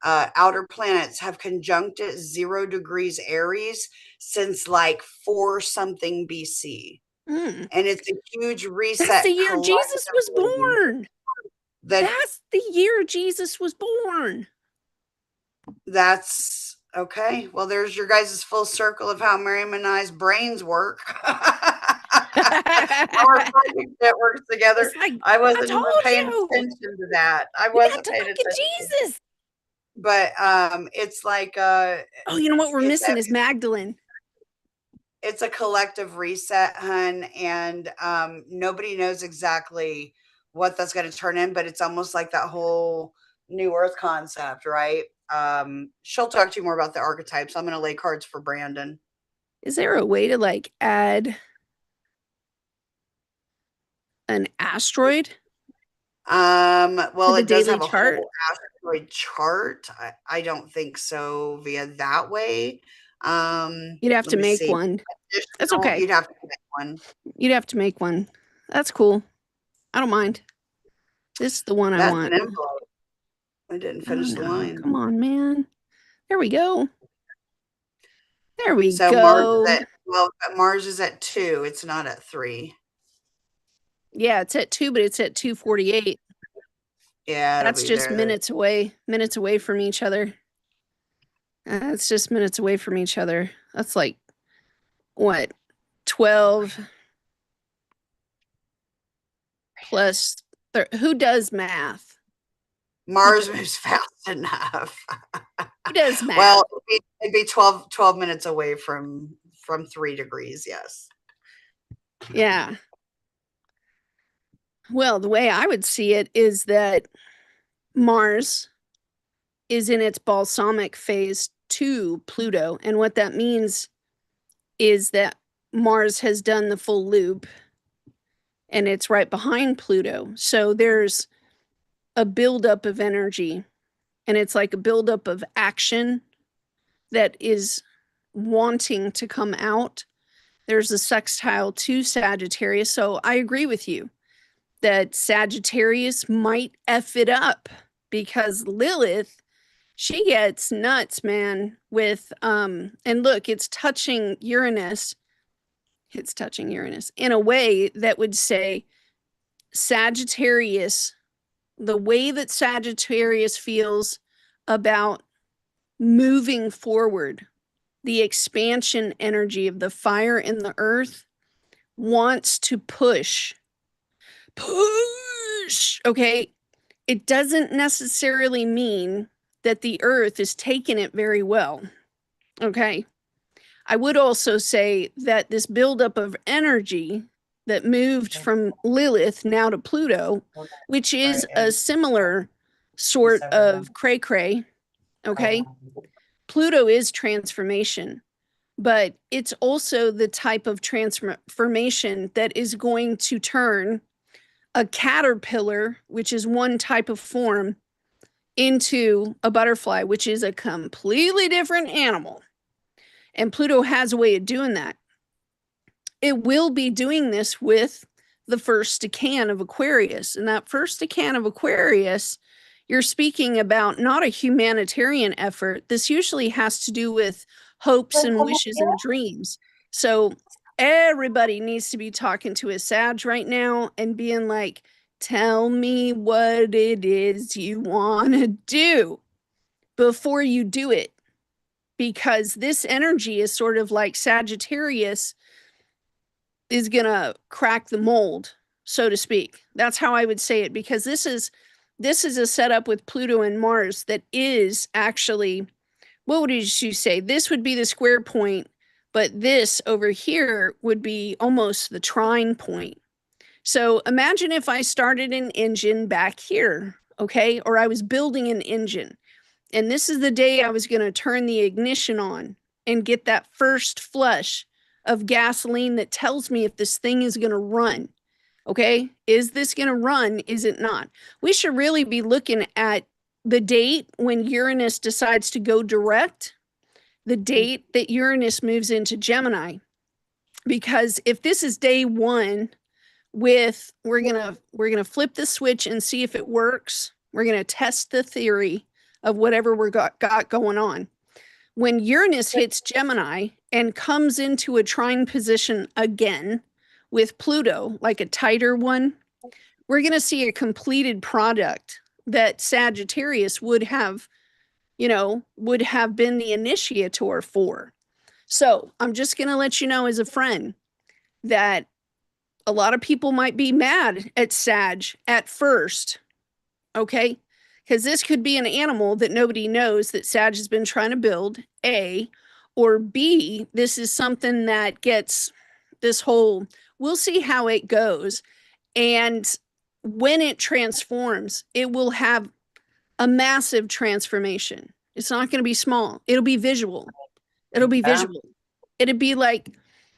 outer planets have conjunct at 0 degrees Aries since like 4 something BC. Mm. And it's a huge That's the reset year Jesus was collectively. born. That That's the year Jesus was born. that's okay. Well, there's your guys' full circle of how Miriam and I's brains work. Our project that works together. It's like, I I wasn't even told paying you. attention to that. I You got wasn't to paying look at attention. Jesus. But it's like Oh, you know what we're it's missing is Magdalene. it's a collective reset, hun, and nobody knows exactly what that's going to turn in, but it's almost like that whole new earth concept, right? She'll talk to you more about the archetypes. I'm going to lay cards for Brandon. Is there a way to like add an asteroid to Well, the it does daily have a chart? whole asteroid chart. I don't think so via that way. You'd have Let to me make see. one. That's Additional, okay. you'd have to pick one. You'd have to make one. That's cool. I don't mind. This is the one I That's want. an envelope. I didn't Oh finish the no, line. come on, man. There we go. There we So Mars is go. at well, Mars is at 2. It's not at 3. Yeah, it's at 2, but it's at 2:48. Yeah, it'll That's be just there. minutes away from each other. That's just minutes away from each other. That's like what? 12 plus who does math? Who Mars does, moves fast enough. who does math? Well, it'd be 12 minutes away from 3 degrees, yes. Yeah. Well, the way I would see it is that Mars is in its balsamic phase to Pluto. And what that means is that Mars has done the full loop and it's right behind Pluto. So there's a buildup of energy, and it's like a buildup of action that is wanting to come out. There's a sextile to Sagittarius. So I agree with you that Sagittarius might F it up because Lilith, she gets nuts, man, with and look, it's touching Uranus. It's touching Uranus in a way that would say Sagittarius, the way that Sagittarius feels about moving forward, the expansion energy of the fire in the earth wants to push. Push. Okay. It doesn't necessarily mean that the earth is taking it very well. Okay. I would also say that this buildup of energy that moved from Lilith now to Pluto, which is Right, a and similar you sort severed of them. cray cray. Right. Okay. Pluto is transformation, but it's also the type of transformation that is going to turn a caterpillar, which is one type of form, into a butterfly, which is a completely different animal. And Pluto has a way of doing that. It will be doing this with the first decan of Aquarius. And that first decan of Aquarius, you're speaking about not a humanitarian effort. This usually has to do with hopes and wishes and dreams. So everybody needs to be talking to a Sag right now and being like, tell me what it is you want to do before you do it. Because this energy is sort of like Sagittarius is going to crack the mold, so to speak. That's how I would say it, because this is a setup with Pluto and Mars that is actually, what would you say? This would be the square point, but this over here would be almost the trine point. So imagine if I started an engine back here, okay? Or I was building an engine, and this is the day I was going to turn the ignition on and get that first flush of gasoline that tells me if this thing is going to run. Okay. Is this going to run? Is it not? We should really be looking at the date when Uranus decides to go direct, the date that Uranus moves into Gemini. Because if this is day one, with we're gonna flip the switch and see if it works. We're gonna test the theory of whatever we got going on. When Uranus hits Gemini and comes into a trine position again with Pluto, like a tighter one, we're going to see a completed product that Sagittarius would have, would have been the initiator for. So I'm just going to let you know as a friend that a lot of people might be mad at Sag at first, okay? Because this could be an animal that nobody knows that Sag has been trying to build, A, or B, this is something that gets this whole, we'll see how it goes. And when it transforms, it will have a massive transformation. It's not going to be small, it'll be visual. It'll be Yeah, visual. It'd be like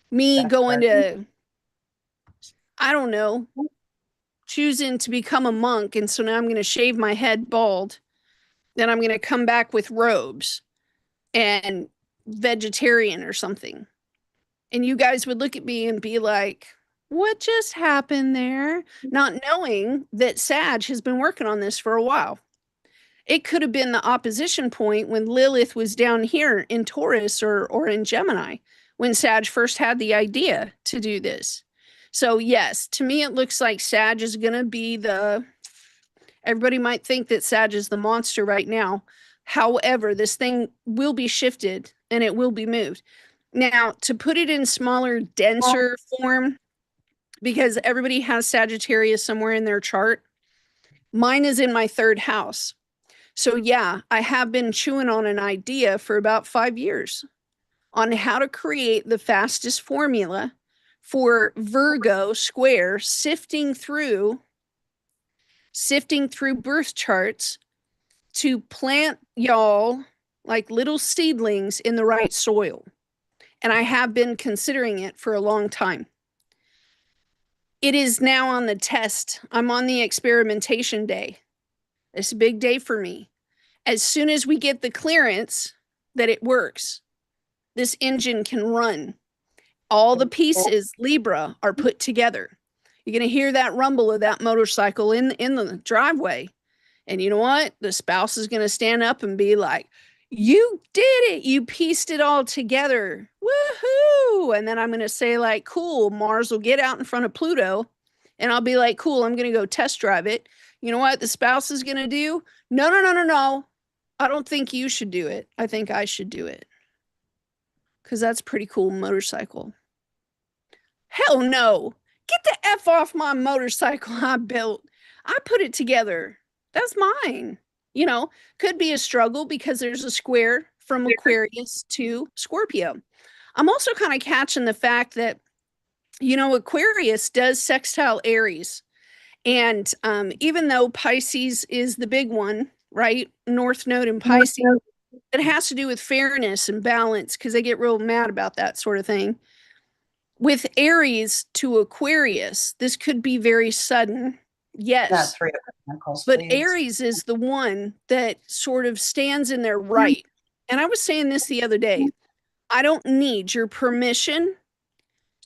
me that's going right. to, I don't know, choosing to become a monk. And so now I'm going to shave my head bald. Then I'm going to come back with robes and vegetarian or something. And you guys would look at me and be like, what just happened there? Not knowing that Sag has been working on this for a while. It could have been the opposition point when Lilith was down here in Taurus or in Gemini, when Sag first had the idea to do this. So, yes, to me, it looks like Sag is going to be the. Everybody might think that Sag is the monster right now. However, this thing will be shifted and it will be moved. Now, to put it in smaller, denser form, because everybody has Sagittarius somewhere in their chart, mine is in my third house. So, yeah, I have been chewing on an idea for about 5 years on how to create the fastest formula for Virgo square sifting through birth charts to plant y'all like little seedlings in the right soil. And I have been considering it for a long time. It is now on the test. I'm on the experimentation day. It's a big day for me. As soon as we get the clearance that it works, this engine can run. All the pieces, Libra, are put together. You're going to hear that rumble of that motorcycle in the driveway. And you know what? The spouse is going to stand up and be like, you did it. You pieced it all together. Woohoo. And then I'm going to say, like, cool, Mars will get out in front of Pluto. And I'll be like, cool, I'm going to go test drive it. You know what the spouse is going to do? No, no, no, no, no. I don't think you should do it. I think I should do it. Because that's a pretty cool motorcycle. Hell no. Get the F off my motorcycle I built. I put it together. That's mine. You know, could be a struggle because there's a square from Aquarius to Scorpio. I'm also kind of catching the fact that, Aquarius does sextile Aries. And even though Pisces is the big one, right? North Node in Pisces, it has to do with fairness and balance because they get real mad about that sort of thing. With Aries to Aquarius, this could be very sudden. That Yes. Three of Pentacles, But please. Aries is the one that sort of stands in their right. And I was saying this the other day. I don't need your permission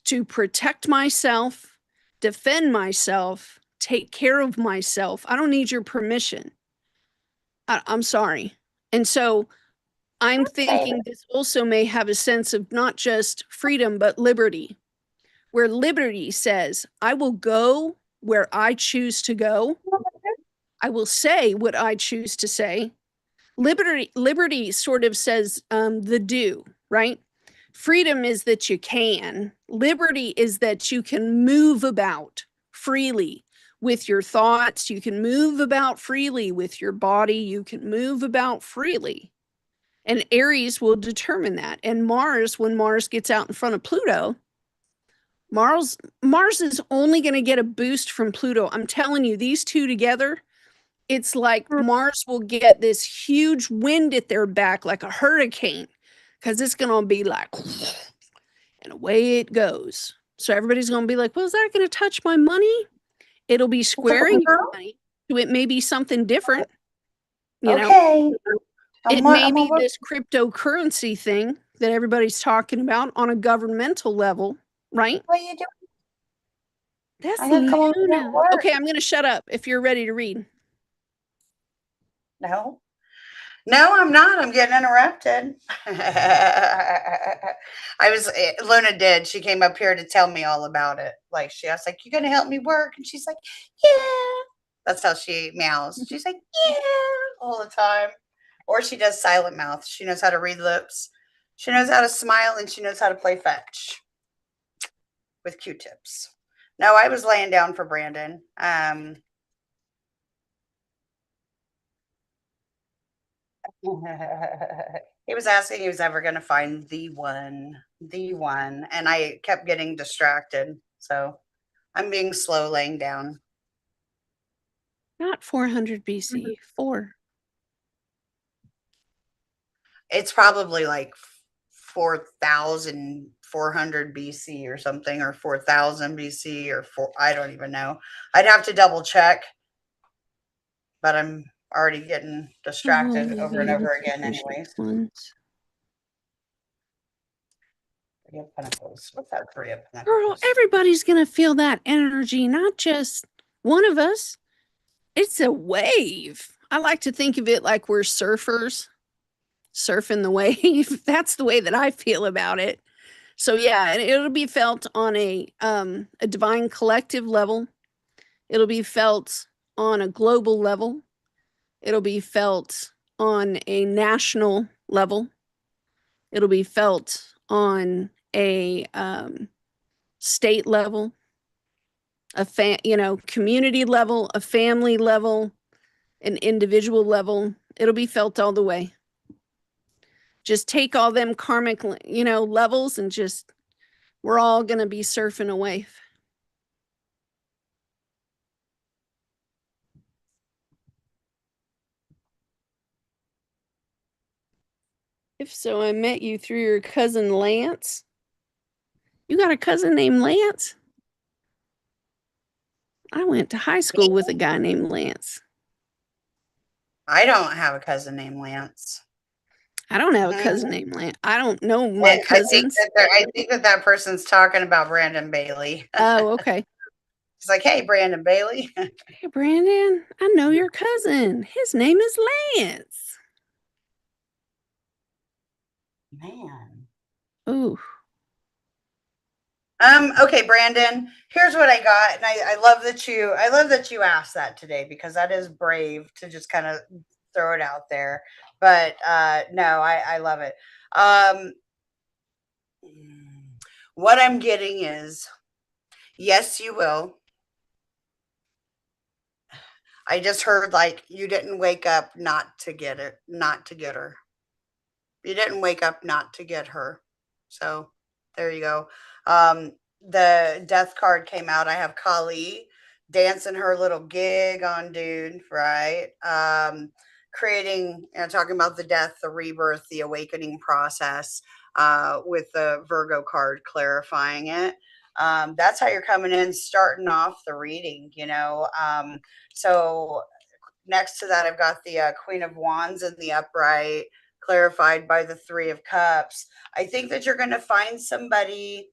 to protect myself, defend myself, take care of myself. I don't need your permission. I'm sorry. And so I'm thinking this also may have a sense of not just freedom, but liberty, where liberty says, I will go where I choose to go. I will say what I choose to say. Liberty sort of says the do, right? Freedom is that you can. Liberty is that you can move about freely with your thoughts. You can move about freely with your body. You can move about freely. And Aries will determine that. And Mars, when Mars gets out in front of Pluto, Mars is only going to get a boost from Pluto. I'm telling you, these two together, it's like Mars will get this huge wind at their back like a hurricane because it's going to be like, and away it goes. So everybody's going to be like, well, is that going to touch my money? It'll be squaring your money. So it may be something different. Okay. It may be this cryptocurrency thing that everybody's talking about on a governmental level, right? What are you doing? That's I gotta come over here Luna. and work. Okay, I'm going to shut up if you're ready to read. No. No, I'm not. I'm getting interrupted. Luna did. She came up here to tell me all about it. Like I was like, "You gonna help me work?" And she's like, "Yeah." That's how she meows. She's like, "Yeah," all the time. Or she does silent mouth. She knows how to read lips. She knows how to smile, and she knows how to play fetch with Q-tips. No, I was laying down for Brandon. He was asking he was ever going to find the one, and I kept getting distracted. So I'm being slow laying down. Not 400 BC, 4. It's probably like 4,400 BC or something, or 4,000 BC, or I don't even know. I'd have to double check, but I'm already getting distracted over and over again, anyways. Three of Pentacles. What's that Three of Pentacles? Girl, everybody's going to feel that energy, not just one of us. It's a wave. I like to think of it like we're surfers surfing the wave. That's the way that I feel about it. So yeah, it'll be felt on a divine collective level. It'll be felt on a global level. It'll be felt on a national level. It'll be felt on a state level, community level, a family level, an individual level. It'll be felt all the way. Just take all them karmic, levels and just, we're all going to be surfing a wave. If so, I met you through your cousin Lance. You got a cousin named Lance? I went to high school with a guy named Lance. I don't have a cousin named Lance. I don't have a cousin named Lance. I don't know my cousins. I think that person's talking about Brandon Bailey. Oh, okay. It's like, hey, Brandon Bailey. Hey, Brandon, I know your cousin. His name is Lance. Man. Ooh. Okay, Brandon, here's what I got. And I love that you asked that today, because that is brave to just kind of throw it out there. But no, I love it. What I'm getting is, yes, you will. I just heard like you didn't wake up not to get it, not to get her. You didn't wake up not to get her. So there you go. Um, the death card came out. I have Kali dancing her little gig on dude, right? Creating, talking about the death, the rebirth, the awakening process, with the Virgo card clarifying it. That's how you're coming in, starting off the reading, So next to that, I've got the Queen of Wands in the upright, clarified by the Three of Cups. I think that you're going to find somebody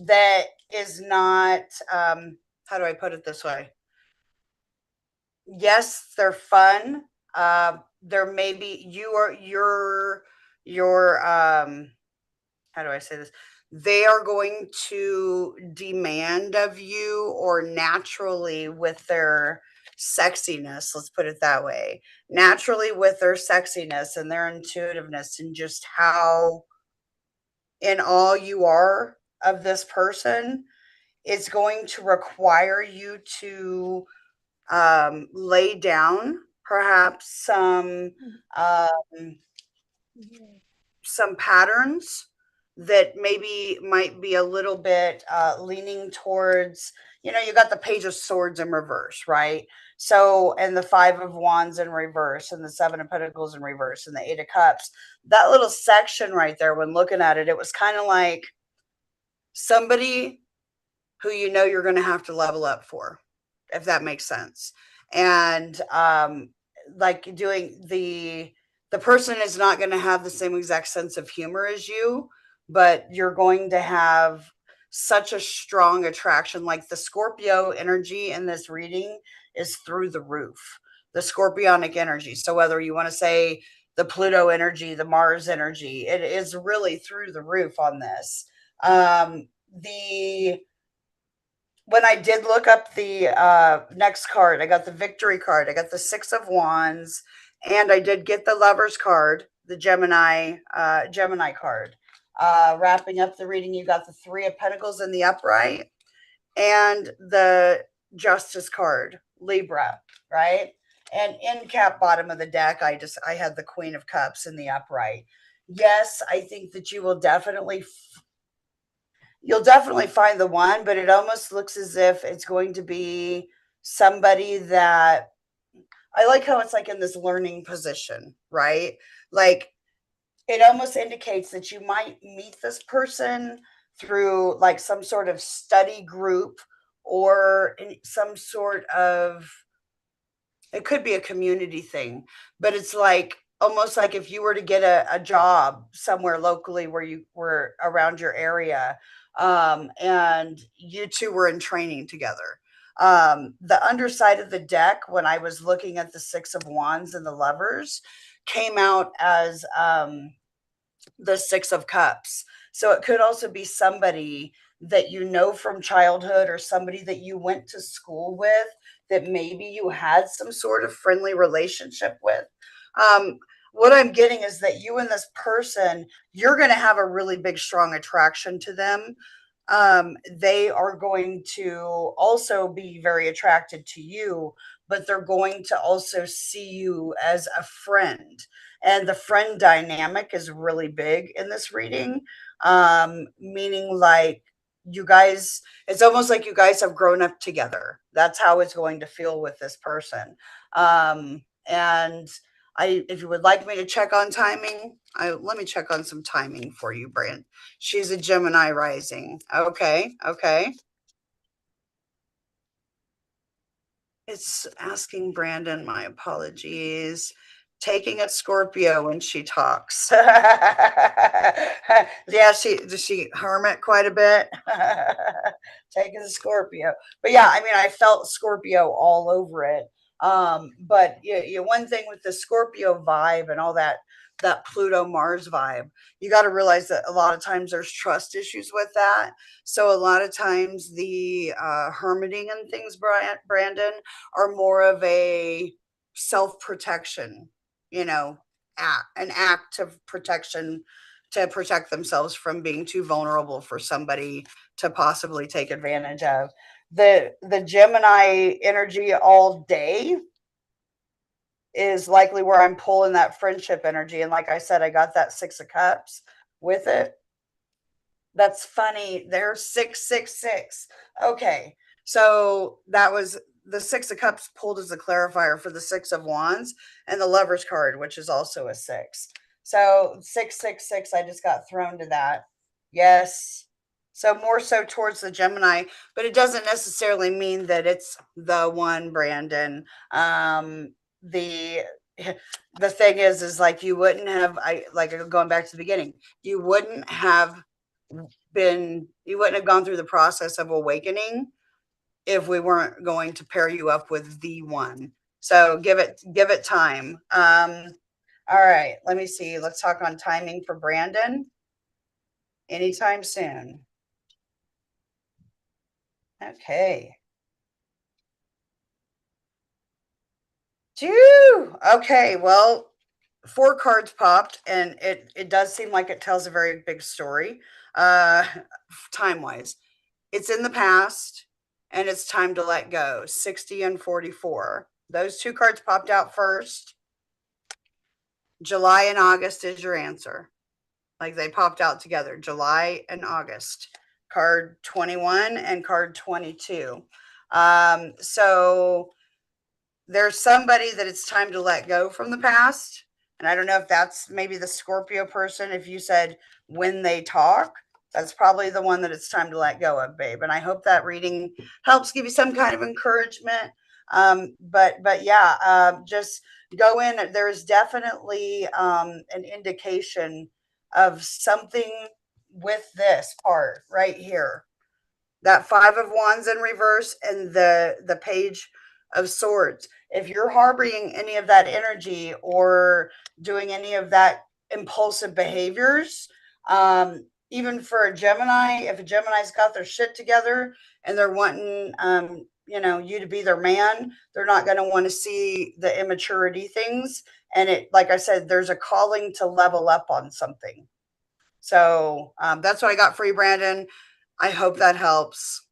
that is not, how do I put it this way? Yes, they're fun. There may be your how do I say this? They are going to demand of you, or naturally with their sexiness, let's put it that way, naturally with their sexiness and their intuitiveness and just how in awe you are of this person, it's going to require you to lay down perhaps um, some patterns that maybe might be a little bit leaning towards, you got the Page of Swords in reverse, right? So, and the Five of Wands in reverse, and the Seven of Pentacles in reverse, and the Eight of Cups. That little section right there, when looking at it, it was kind of like somebody who you're going to have to level up for, if that makes sense. And like doing the person is not going to have the same exact sense of humor as you, but you're going to have such a strong attraction. Like the Scorpio energy in this reading is through the roof, the scorpionic energy. So whether you want to say the Pluto energy, the Mars energy, it is really through the roof on this. The When I did look up the next card, I got the Victory card, I got the Six of Wands, and I did get the Lovers card, the Gemini card. Wrapping up the reading, you got the Three of Pentacles in the upright and the Justice card, Libra, right? And in cap bottom of the deck, I had the Queen of Cups in the upright. Yes, I think that you'll definitely find the one, but it almost looks as if it's going to be somebody that, I like how it's like in this learning position, right? Like it almost indicates that you might meet this person through like some sort of study group, or in some sort of, it could be a community thing, but it's like almost like if you were to get a job somewhere locally where you were around your area, and you two were in training together. The underside of the deck, when I was looking at the Six of Wands and the Lovers, came out as the Six of Cups. So it could also be somebody that you know from childhood, or somebody that you went to school with, that maybe you had some sort of friendly relationship with. Um, what I'm getting is that you and this person, you're going to have a really big, strong attraction to them. They are going to also be very attracted to you, but they're going to also see you as a friend. And the friend dynamic is really big in this reading, meaning like you guys, it's almost like you guys have grown up together. That's how it's going to feel with this person. And if you would like me to check on timing, let me check on some timing for you, Brand. She's a Gemini rising. Okay, okay. It's asking Brandon, my apologies. Taking a Scorpio when she talks. Yeah, does she hermit quite a bit? Taking a Scorpio. But yeah, I mean, I felt Scorpio all over it. But one thing with the Scorpio vibe and all that Pluto Mars vibe, you got to realize that a lot of times there's trust issues with that. So a lot of times the hermiting and things, Brandon, are more of a self-protection, an act of protection, to protect themselves from being too vulnerable for somebody to possibly take advantage of. The Gemini energy all day is likely where I'm pulling that friendship energy. And like I said, I got that 6 of Cups with it. That's funny. There's 666. Okay. So that was the 6 of Cups pulled as a clarifier for the 6 of Wands and the Lover's card, which is also a 6. So 666, I just got thrown to that. Yes. So more so towards the Gemini, but it doesn't necessarily mean that it's the one, Brandon. The the thing is like you wouldn't have I like going back to the beginning, you wouldn't have you wouldn't have gone through the process of awakening if we weren't going to pair you up with the one. So give it time. All right, let me see. Let's talk on timing for Brandon. Anytime soon. Okay. Okay, well, 4 cards popped, and it does seem like it tells a very big story, time wise. It's in the past, and it's time to let go. 60 and 44. Those 2 cards popped out first. July and August is your answer. Like they popped out together. July and August. Card 21 and card 22. So there's somebody that it's time to let go from the past. And I don't know if that's maybe the Scorpio person. If you said when they talk, that's probably the one that it's time to let go of, babe. And I hope that reading helps give you some kind of encouragement. But yeah, just go in. There's definitely an indication of something with this part right here. That 5 of Wands in reverse and the Page of Swords. If you're harboring any of that energy or doing any of that impulsive behaviors, even for a Gemini, if a Gemini's got their shit together and they're wanting you to be their man, they're not going to want to see the immaturity things. And it, like I said, there's a calling to level up on something. So that's what I got for you, Brandon. I hope that helps.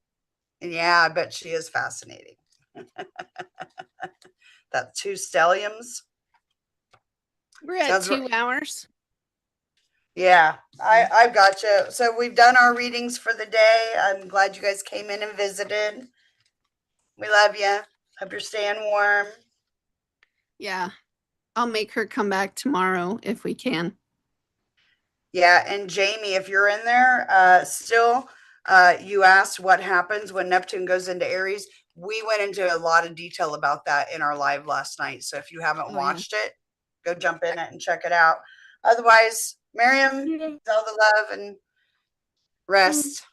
And yeah, I bet she is fascinating. That 2 stallions. We're at Sounds 2 hours. Yeah, I've got you. So we've done our readings for the day. I'm glad you guys came in and visited. We love you. Hope you're staying warm. Yeah. I'll make her come back tomorrow if we can. Yeah, and Jamie, if you're in there, still, you asked what happens when Neptune goes into Aries. We went into a lot of detail about that in our live last night. So if you haven't Oh, yeah. watched it, go jump in it and check it out. Otherwise, Miriam, all the love and rest.